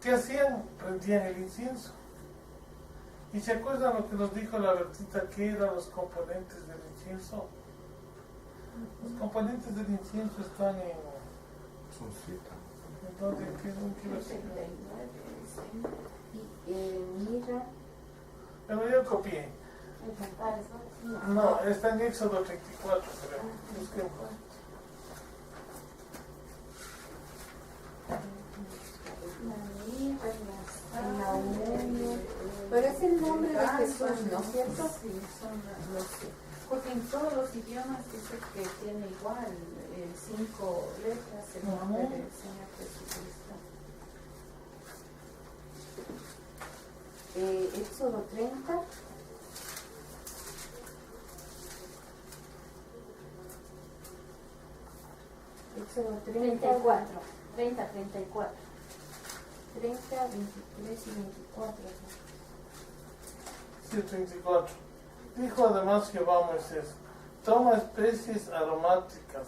¿Qué hacían? Prendían el incienso. ¿Y se acuerdan lo que nos dijo la Bertita? ¿Qué eran los componentes del incienso? Los componentes del incienso están en... Son 7. ¿Dónde? ¿En qué versículo? Y mira, Pero yo copié. No, está en Éxodo 34, creo. Busquemos. pero es el nombre de Jesús, ¿no es cierto? Sí, porque en todos los idiomas dice que tiene igual 5 letras el nombre del Señor Jesucristo. Éxodo 30. Éxodo 34. 30, 34. 30, 23 y 24. Sí, 34. Dijo además Jehová a Moisés: toma especies aromáticas,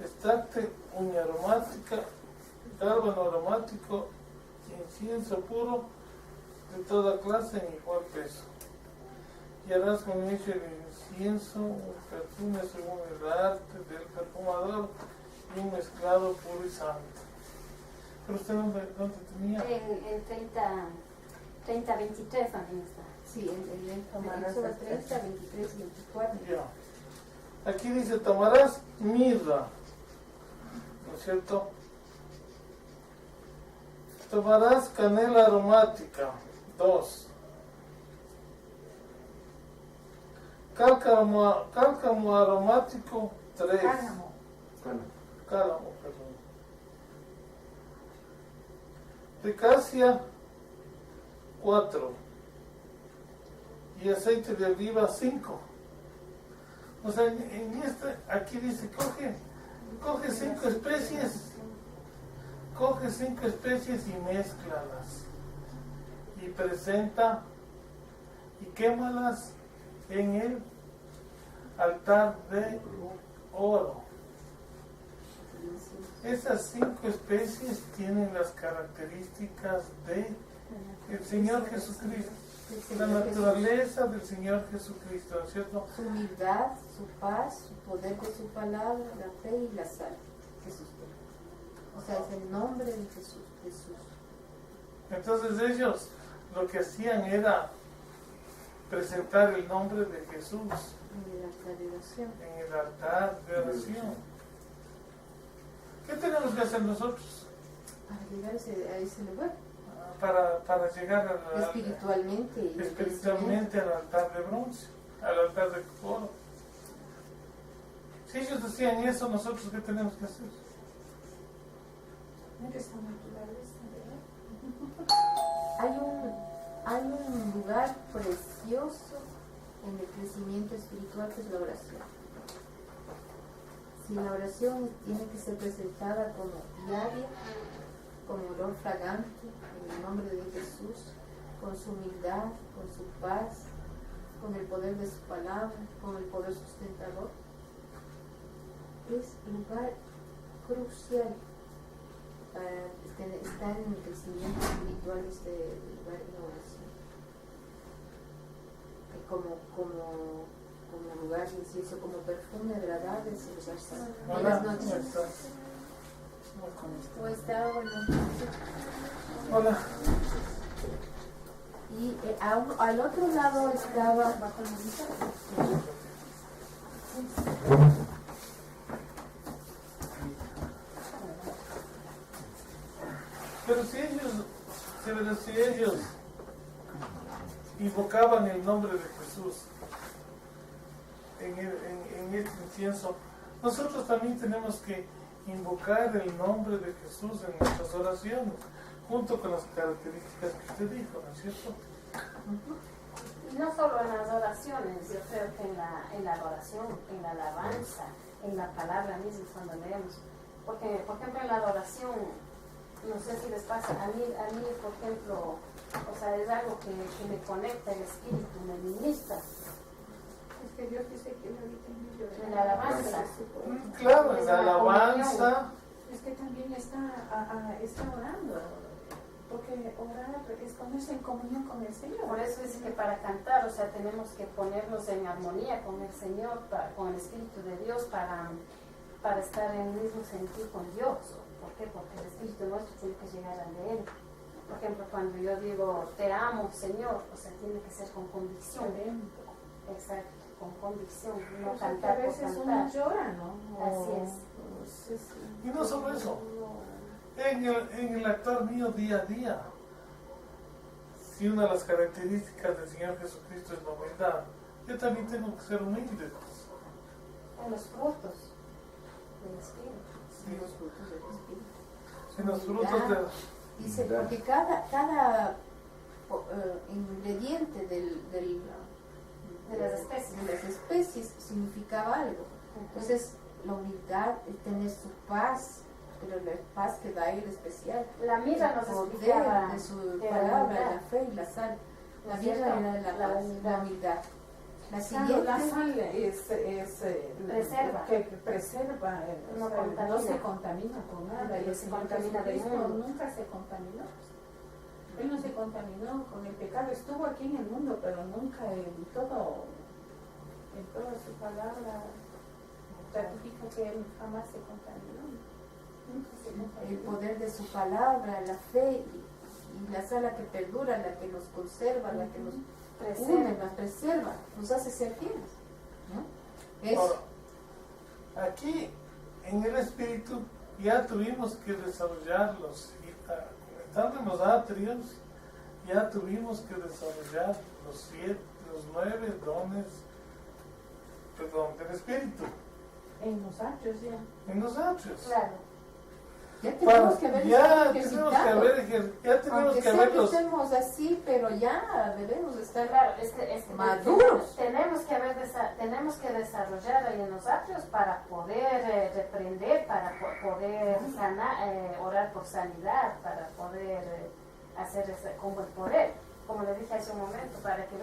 extracte uña aromática, cárbano aromático, incienso puro de toda clase en igual peso. Y harás con ello el incienso, un perfume según el arte del perfumador, y un mezclado puro y santo. Pero usted dónde tenía. En 30, 23 también está. Sí, en Éxodo 30, 23 y 24. Ya. Aquí dice: tomarás mirra, ¿no es cierto? Tomarás canela aromática, 2. Cálcamo aromático, 3. Cálamo, perdón. Ricacia, 4. Y aceite de oliva, 5. O sea, aquí dice, coge 5 especies. Coge 5 especies y mézclalas. Y presenta y quémalas en el altar de oro. Esas 5 especies tienen las características del Señor Jesucristo, la naturaleza del Señor Jesucristo, ¿no es cierto? Su humildad, su paz, su poder de su palabra, la fe y la sal. Jesús. O sea, es el nombre de Jesús. Entonces ellos lo que hacían era presentar el nombre de Jesús En el altar de oración. en el altar de oración. que hacer nosotros Para llegar a ese lugar, para llegar espiritualmente al altar de bronce, al altar de oro? Si ellos decían eso, nosotros ¿qué tenemos que hacer? Esa naturaleza, ¿verdad? hay un lugar precioso en el crecimiento espiritual que es la oración. Si la oración tiene que ser presentada como diaria, como olor fragante, en el nombre de Jesús, con su humildad, con su paz, con el poder de su palabra, con el poder sustentador, es un lugar crucial para estar en el crecimiento espiritual de este lugar de oración. Como lugar de incienso, como perfume agradable, es el lugar santo. Buenas noches. ¿Cómo está? Buenas noches. Hola. Y al otro lado estaba Pero si ellos invocaban el nombre de Jesús en este incienso, nosotros también tenemos que invocar el nombre de Jesús en nuestras oraciones, junto con las características que usted dijo, ¿no es cierto? Y no solo en las oraciones, yo creo que en la adoración, en la alabanza, en la palabra misma cuando leemos. Porque, por ejemplo, en la adoración, no sé si les pasa, a mí por ejemplo, o sea, es algo que me conecta el espíritu, me ministra. Es que Dios dice que Él habita en medio de En la alabanza. Claro, en la alabanza. Es que también está orando, porque orar es ponerse en comunión con el Señor. Por eso dice que para cantar, o sea, tenemos que ponernos en armonía con el Señor, con el Espíritu de Dios, para estar en el mismo sentir con Dios. ¿Por qué? Porque el Espíritu nuestro tiene que llegar a Él. Por ejemplo, cuando yo digo, te amo, Señor, o sea, tiene que ser con convicción. Exacto, con convicción, no O sea, cantar que a veces por uno cantar. llora, ¿no? Así es. Y no solo eso, en el actuar mío día a día, si una de las características del Señor Jesucristo es la humildad, yo también tengo que ser humilde. En los frutos del Espíritu. en los frutos del Espíritu. En los frutos de... Dice, porque cada ingrediente de las especies significaba algo. Entonces, la humildad, el tener su paz, pero la paz que da él especial. La mirra nos poder explicaba de su de la palabra, humildad. la fe y la sal. La ¿No es mirra cierto? era la paz, la humildad. La Claro, siguiente, la sal es Preserva. que preserva, No o sea, contamina. no se contamina con nada. Y No el se Señor contamina del Jesucristo mundo. nunca se contaminó. Él no se contaminó con el pecado. Estuvo aquí en el mundo, pero nunca en toda su palabra ratifica que él jamás se contaminó. Nunca se contaminó. el poder de su palabra, la fe y la sal, la que perdura, la que nos conserva, la que nos une, nos preserva, nos hace ser fieles, ¿no? Es Ahora, aquí en el espíritu ya tuvimos que desarrollarlos, estando en los atrios, ya tuvimos que desarrollar los 9 dones, del espíritu, En los atrios ya. en los atrios. Claro. ya tenemos que haber Ya ejercitado. tenemos Aunque que sea que haberlos. estemos así, pero ya debemos estar Claro, es que maduros. tenemos que desarrollar ahí en los atrios para poder reprender, para poder sanar, orar por sanidad, para poder hacer como el poder. Como le dije hace un momento, para que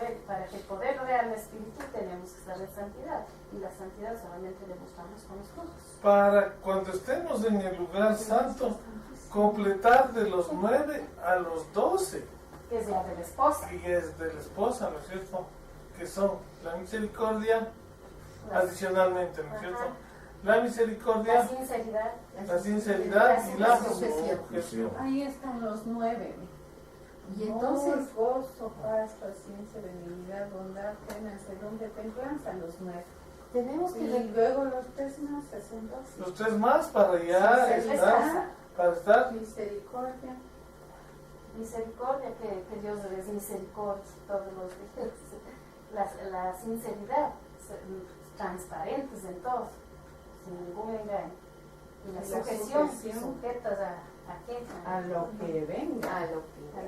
el poder real del Espíritu tenemos que estar en santidad. Y la santidad solamente le buscamos con los frutos. Para cuando estemos en el lugar santo, completar de los 9 a los 12. Que es la de la esposa. Y es de la esposa, ¿no es cierto? Que son la misericordia, adicionalmente, ¿no es cierto? Ajá. La misericordia, La sinceridad. la sinceridad y la sujeción. sujeción. Ahí están los 9. Y entonces, gozo, paz, paciencia, benignidad, bondad, fe, mansedumbre, templanza, los 9. tenemos que Y luego los 3 más, 62. Los 3 más para ya estar, para estar. Misericordia. Misericordia, que Dios es misericordia todos los días. La sinceridad, transparentes en todo, sin ningún engaño. Y la sujeción, sujetas a qué? A lo que venga. a lo A que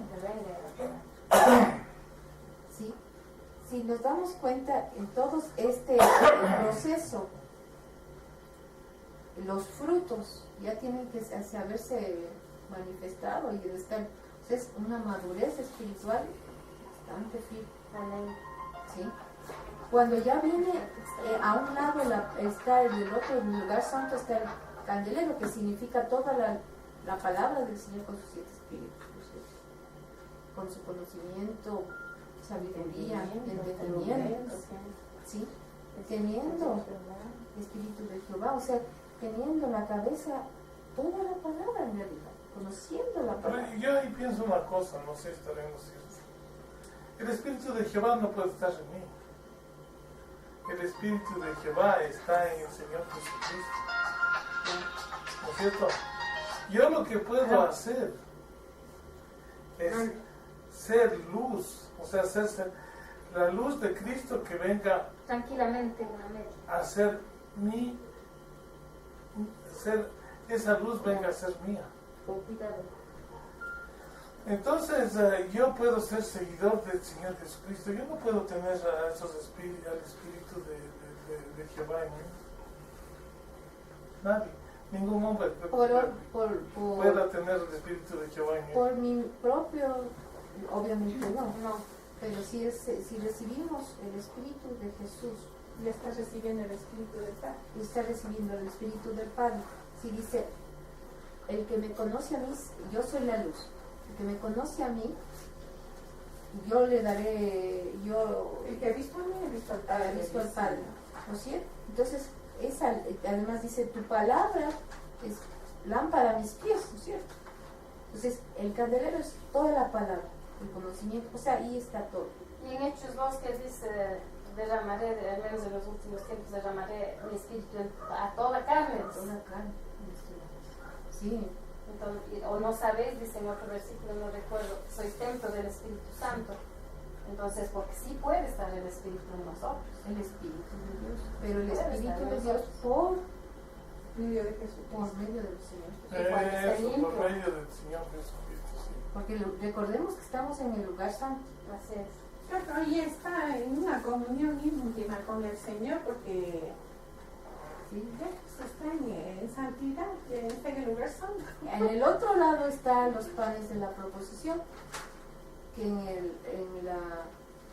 que venga. ¿sí? Si nos damos cuenta en todo este proceso, los frutos ya tienen que haberse manifestado y estar, es una madurez espiritual bastante firme. Amén. ¿Sí? Cuando ya viene a un lado está en el otro lugar santo está el candelero, que significa toda la palabra del Señor con sus 7 espíritus, con su conocimiento, sabiduría, entendimiento, ¿sí? Teniendo el espíritu de Jehová, o sea, teniendo en la cabeza toda la palabra en realidad, conociendo la palabra. Pero yo ahí pienso una cosa, no sé si estaremos ciertos. El Espíritu de Jehová no puede estar en mí. El Espíritu de Jehová está en el Señor Jesucristo. ¿No es cierto? Yo lo que puedo hacer es ser luz, o sea, ser la luz de Cristo que venga Tranquilamente, amén. a ser esa luz venga a ser mía. Con cuidado. Entonces yo puedo ser seguidor del Señor Jesucristo. Yo no puedo tener al Espíritu de Jehová en mí. Nadie, ningún hombre pueda tener el Espíritu de Jehová en mí. Por mi propio, obviamente no, No. pero si recibimos el Espíritu de Jesús, Ya estás recibiendo el Espíritu de Padre. y está recibiendo el Espíritu del Padre, si dice, el que me conoce a mí, yo soy la luz, el que me conoce a mí, yo le daré, El que ha visto a mí, ha visto al Padre. ha visto al Padre, ¿no es cierto? Entonces, además dice, tu palabra es lámpara a mis pies, ¿no es cierto? Entonces, el candelero es toda la palabra, el conocimiento, o sea, ahí está todo. Y en Hechos 2 que dice, derramaré, al menos en los últimos tiempos, derramaré mi espíritu a toda carne. Toda carne. Sí. Entonces, o no sabéis, dice en otro versículo, no recuerdo, sois templo del Espíritu Santo. Entonces, porque sí puede estar el Espíritu en nosotros. El Espíritu de Dios. Pero el Puede Espíritu estar en de Dios nosotros. por Medio de Jesucristo. medio del Señor. Eso, por medio del Señor Jesucristo, sí. Porque recordemos que estamos en el lugar santo. Así es. Claro, y está en una comunión íntima con el Señor porque ¿Sí? ya pues, está en santidad, está en el lugar santo. En el otro lado están los panes de la proposición, que en la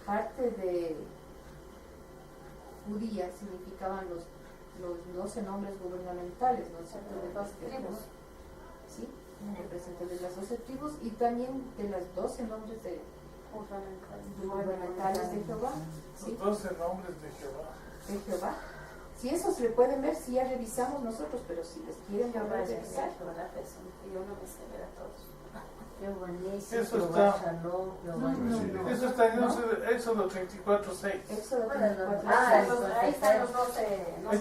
parte de judía significaban los 12 nombres gubernamentales, ¿no es cierto? De las tribus, ¿sí? Representantes de las 12 tribus y también de las 12 nombres de gubernamentales de Jehová, ¿sí? Los 12 nombres de Jehová. De Jehová. Si eso se le pueden ver, si ya revisamos nosotros, pero si les quieren Jehová volver a es revisar, yo no me sé ver a todos. Jehová Nisi, Eso Jehová está. Shalom, Jehová Nisi. Eso está en Éxodo 34:6. Éxodo Bueno, 24, ahí están los 12 nombres. Ahí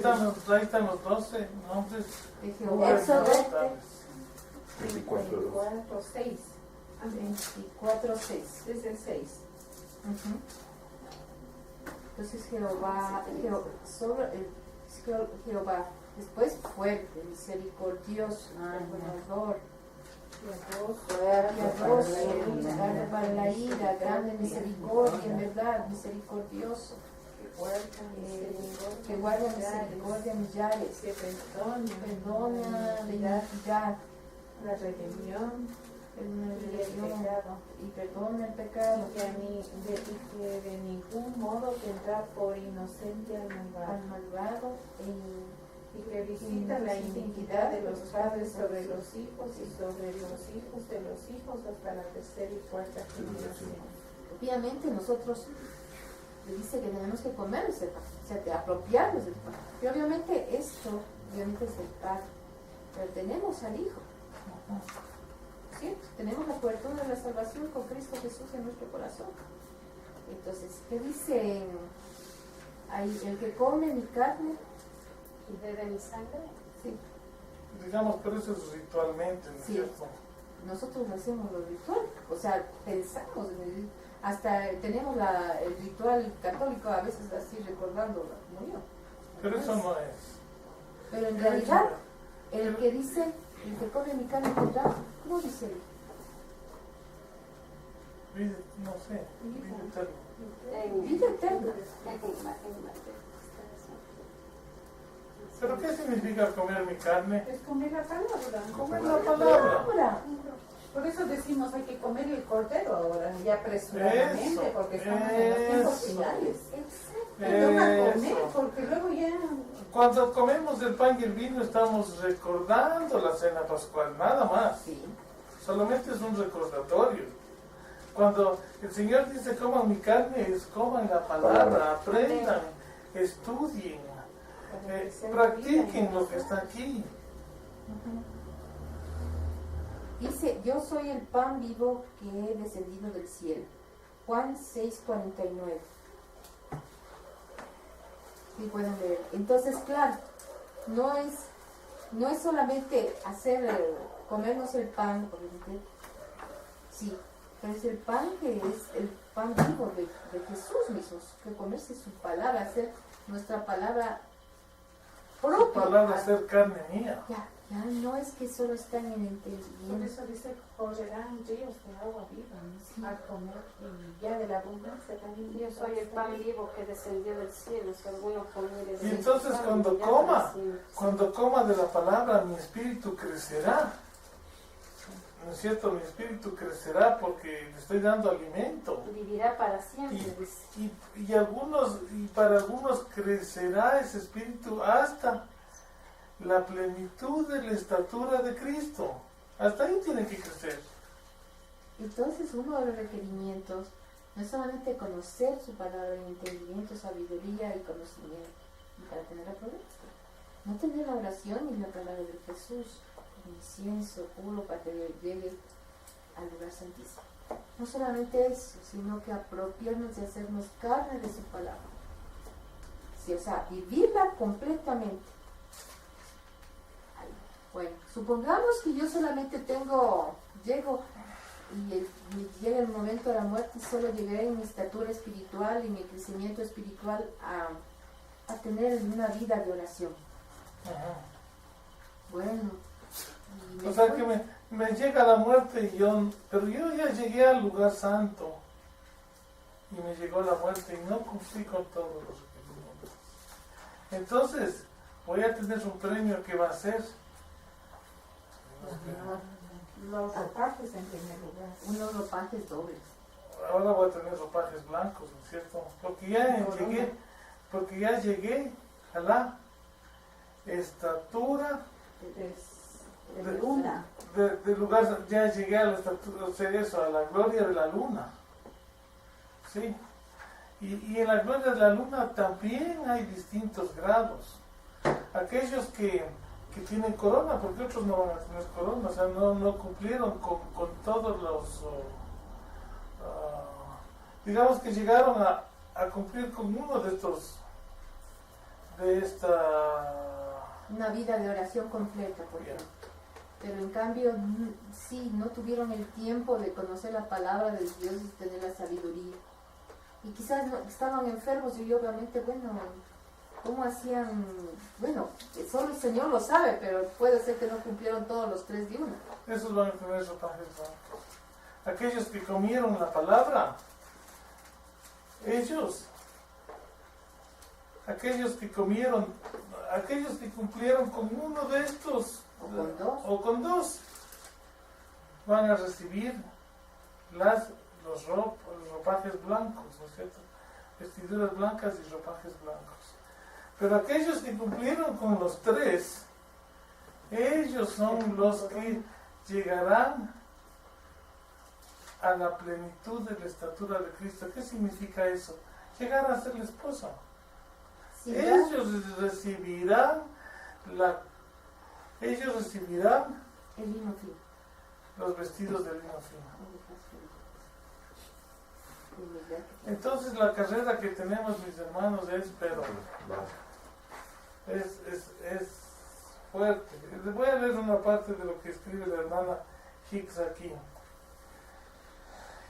están los 12 nombres de Jehová. Éxodo gubernamentales. 24:2. 4:6. 24:6. Desde el 6. Entonces Jehová, después fuerte, misericordioso, perdonador, piadoso, grande para la ira, grande misericordia, en verdad, misericordioso, que guarda misericordia millares, Que perdona la iniquidad, la rebelión perdona y la el rebelión pecado. y perdona el pecado. Y que de ningún modo tendrá por inocente al malvado. Al malvado Y que visita la iniquidad de los padres sobre los hijos y sobre los hijos de los hijos hasta la tercera y cuarta generación. obviamente nosotros le dice que tenemos que comer ese pan, o sea, de apropiarnos del pan. Y obviamente esto, obviamente es el Padre, pero tenemos al Hijo, ¿cierto? Tenemos la cobertura de la salvación con Cristo Jesús en nuestro corazón. Entonces, ¿qué dice Ahí, el que come mi carne, y bebe mi sangre. sí, Digamos, pero eso es ritualmente, ¿no es Sí. cierto? nosotros hacemos los rituales, o sea, pensamos en el, hasta tenemos el ritual católico a veces así recordando la comunión. Pero eso no es. Pero en realidad, el que dice, el que come mi carne tendrá, ¿cómo dice él? No sé, vida eterna. Vida eterna. ¿Pero qué significa comer mi carne? Es comer la palabra. Comer la palabra. Ahora, Por eso decimos hay que comer el cordero ahora, ya apresuradamente, Eso, porque estamos en los tiempos eso. finales. exacto. Te toca comer, Eso. porque luego ya... Cuando comemos el pan y el vino estamos recordando la cena pascual, nada más. Sí. Solamente es un recordatorio. Cuando el Señor dice coman mi carne, es coman la palabra, aprendan, estudien, practiquen lo que está aquí. Dice, yo soy el pan vivo que he descendido del cielo. Juan 6:49. Sí, pueden leer. Entonces, claro, no es solamente comernos el pan, obviamente, sí, pero es el pan que es el pan vivo de Jesús mismo, que comerse su palabra, hacer nuestra palabra Su propia. palabra ser carne mía. Ya no es que solo están en el Por entendimiento. eso dice, correrán ríos de agua viva, ¿no? Al comer, y ya de la abundancia también. Yo soy el pan vivo que descendió del cielo, si alguno comiere de Y este entonces pan, cuando ya coma, nació. cuando coma de la palabra, mi espíritu crecerá. ¿No es cierto? Mi espíritu crecerá porque le estoy dando alimento. Vivirá para siempre, dice. Y para algunos crecerá ese espíritu hasta la plenitud de la estatura de Cristo. Hasta ahí tiene que crecer. Entonces, uno de los requerimientos no es solamente conocer su palabra en entendimiento, sabiduría y conocimiento, y para tener la promesa. No tener la oración y la palabra de Jesús, el incienso puro para que llegue al lugar santísimo. No solamente eso, sino que apropiarnos de hacernos carne de su palabra. Sí, o sea, vivirla completamente. Ay, bueno, supongamos que yo solamente llego y llega el momento de la muerte y solo llegaré en mi estatura espiritual y mi crecimiento espiritual a tener una vida de oración. Ajá. Bueno, y O sea después- que me llega la muerte pero yo ya llegué al lugar santo y me llegó la muerte y no cumplí con todos los requerimientos. Entonces voy a tener un premio que va a ser Los ropajes en primer lugar. unos ropajes dobles. ahora voy a tener ropajes blancos, ¿no es cierto? Porque ya llegué a la estatura De luna. de lugar, ya llegué a la estatura, o sea, eso, a la gloria de la luna. ¿Sí? Y en la gloria de la luna también hay distintos grados. Aquellos que tienen corona, porque otros no van a tener corona, o sea, no cumplieron con todos los... digamos que llegaron a cumplir con uno de estos... Una vida de oración completa, por ejemplo. Pero en cambio, sí, no tuvieron el tiempo de conocer la palabra de Dios y tener la sabiduría. Y quizás estaban enfermos y obviamente, bueno, ¿cómo hacían? Bueno, solo el Señor lo sabe, pero puede ser que no cumplieron todos los 3 de una. Esos van a tener ropajes blancos. Aquellos que comieron la palabra, aquellos que cumplieron con uno de estos, o con dos, van a recibir los ropajes blancos, ¿no es cierto? Vestiduras blancas y ropajes blancos. Pero aquellos que cumplieron con los 3, ellos son los que llegarán a la plenitud de la estatura de Cristo. ¿Qué significa eso? Llegar a ser la esposa. Sí, Ellos recibirán el lino fino. los vestidos de lino fino. Entonces la carrera que tenemos, mis hermanos, es fuerte. Les voy a leer una parte de lo que escribe la hermana Hicks aquí.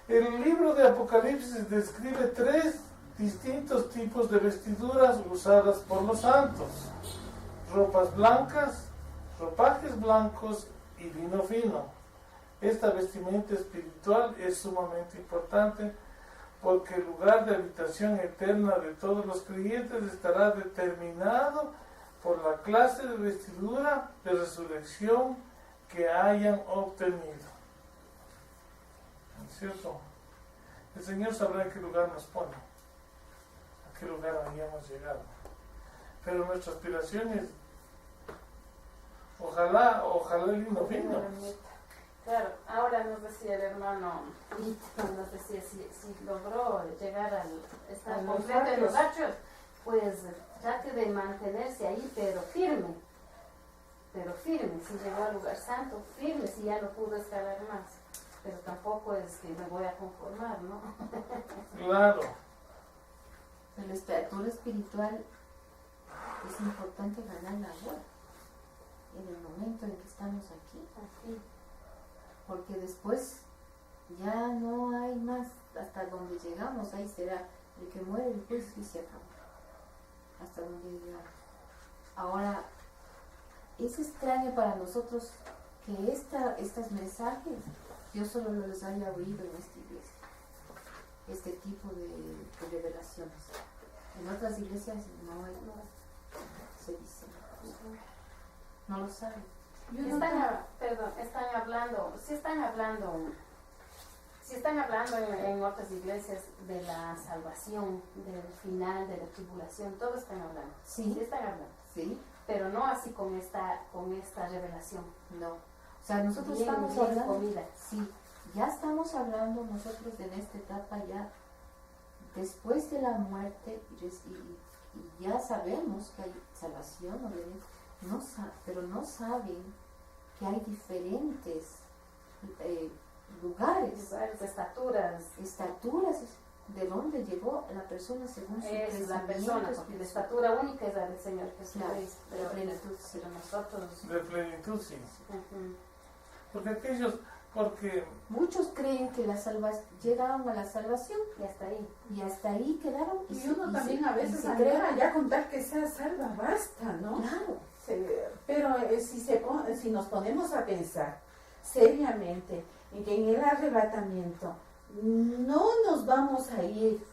El libro de Apocalipsis describe 3 distintos tipos de vestiduras usadas por los santos: ropas blancas, ropajes blancos y vino fino. Esta vestimenta espiritual es sumamente importante porque el lugar de habitación eterna de todos los creyentes estará determinado por la clase de vestidura de resurrección que hayan obtenido. ¿No es cierto? El Señor sabrá en qué lugar nos pone, a qué lugar hayamos llegado. Pero nuestra aspiración es, ojalá el vino fino. Claro, ahora nos decía el hermano, nos decía si logró llegar al estar completo en los atrios, pues trate de mantenerse ahí, pero firme, si llegó al lugar santo, firme, si ya no pudo escalar más, pero tampoco es que me voy a conformar, ¿no? Claro. La estatura espiritual es importante ganar la vida en el momento en que estamos aquí. Así. Porque después ya no hay más, hasta donde llegamos, ahí será el que muere el juicio y se acabó, hasta donde llegamos. Ahora, es extraño para nosotros que estos mensajes yo solo los haya oído en esta iglesia, este tipo de revelaciones. En otras iglesias no se dice, no lo saben. Si están hablando en otras iglesias de la salvación, del final, de la tribulación, todo están hablando. Sí están hablando. Sí. Pero no así con esta revelación. No. O sea, nosotros estamos hablando. Comida. Sí. Ya estamos hablando nosotros en esta etapa ya después de la muerte y ya sabemos que hay salvación, pero no saben que hay diferentes lugares, estaturas de dónde llegó la persona según su es la persona, porque la estatura única es la del Señor Jesucristo, de plenitud, pero nosotros de plenitud, sí. Porque muchos creen que llegaron a la salvación y hasta ahí quedaron y uno también a veces anhela ya contar que sea salva, basta, ¿no? Claro. Pero si nos ponemos a pensar seriamente en que en el arrebatamiento no nos vamos a ir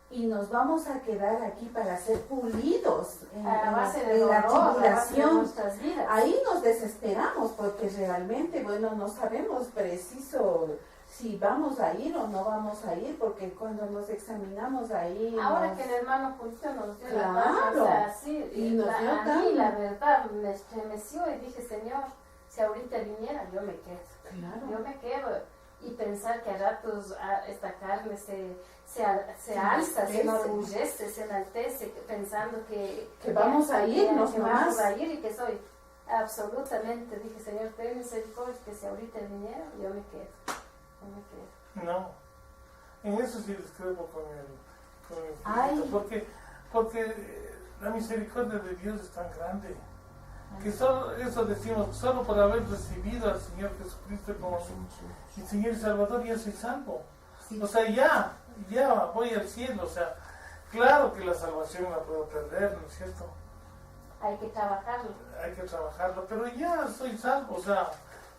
y nos vamos a quedar aquí para ser pulidos en la tribulación, ahí nos desesperamos porque realmente, no sabemos preciso si vamos a ir o no vamos a ir, porque cuando nos examinamos ahí... Ahora que el hermano Julio nos dio la paz, o sea, sí, y a mí la verdad me estremeció y dije, Señor, si ahorita viniera, yo me quedo. Claro. Yo me quedo. Y pensar que a ratos esta carne se alza, se enorgullece, se enaltece, pensando que vamos a irnos, que vamos a ir y que soy absolutamente, dije, Señor, ten misericordia, que si ahorita viniera, yo me quedo. No, en eso sí discrepo con el porque la misericordia de Dios es tan grande que eso decimos, solo por haber recibido al Señor Jesucristo como su Señor y Salvador ya soy salvo. Sí. O sea, ya voy al cielo. O sea, claro que la salvación la puedo perder, ¿no es cierto? Hay que trabajarlo, pero ya soy salvo, o sea,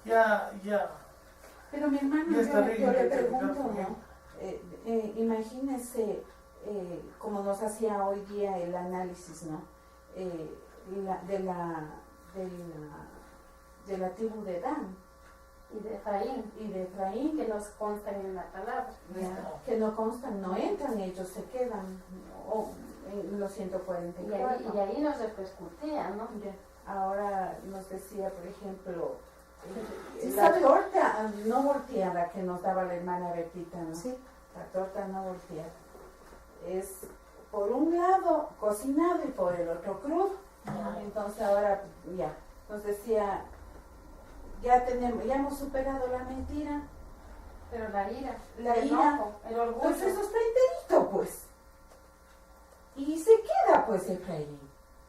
ya. Pero mi hermano, yo le pregunto, ¿no? Imagínese, como nos hacía hoy día el análisis, ¿no? De la tribu de Dan y de Efraín, que nos constan en la palabra, que no constan, no entran, ellos se quedan en los 144 y ahí nos repercutea, ¿no? Ahora nos decía, por ejemplo, la torta no volteada que nos daba la hermana Bertita, ¿no? Sí. La torta no volteada es por un lado cocinado y por el otro crudo. Entonces ahora ya nos decía, ya hemos superado la mentira, Pero la ira, La el ira, enojo, el orgullo. Pues eso está enterito, pues. Y se queda, pues, Efraín.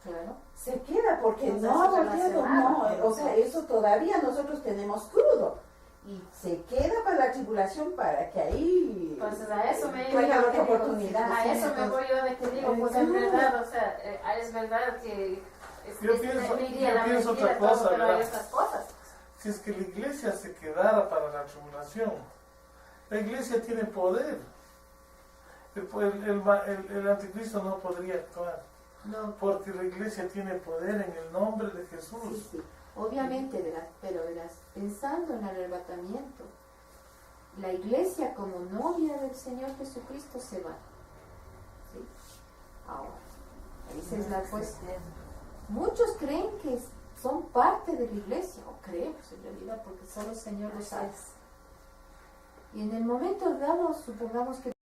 Claro. Se queda porque Pues no ha eso volteado, no. relacionado. O sea, eso todavía nosotros tenemos crudo. Y se queda para la tribulación para que ahí Entonces a eso me traiga yo otra que digo, oportunidad. a sí, eso me entonces, voy yo de que digo, pues en verdad, o sea, es verdad que Yo pienso- me iría yo la pienso mentira, otra todo, cosa, pero hay ¿verdad? otras cosas. Si es que la iglesia se quedara para la tribulación, la iglesia tiene poder. El anticristo no podría actuar, No, porque la iglesia tiene poder en el nombre de Jesús. sí, sí. Obviamente, pero verás, pensando en el arrebatamiento, la iglesia como novia del Señor Jesucristo se va. ¿Sí? Ahora, esa es la cuestión. Muchos creen que son parte de la iglesia, o creemos en realidad, porque solo el Señor lo sabe. Y en el momento dado, supongamos que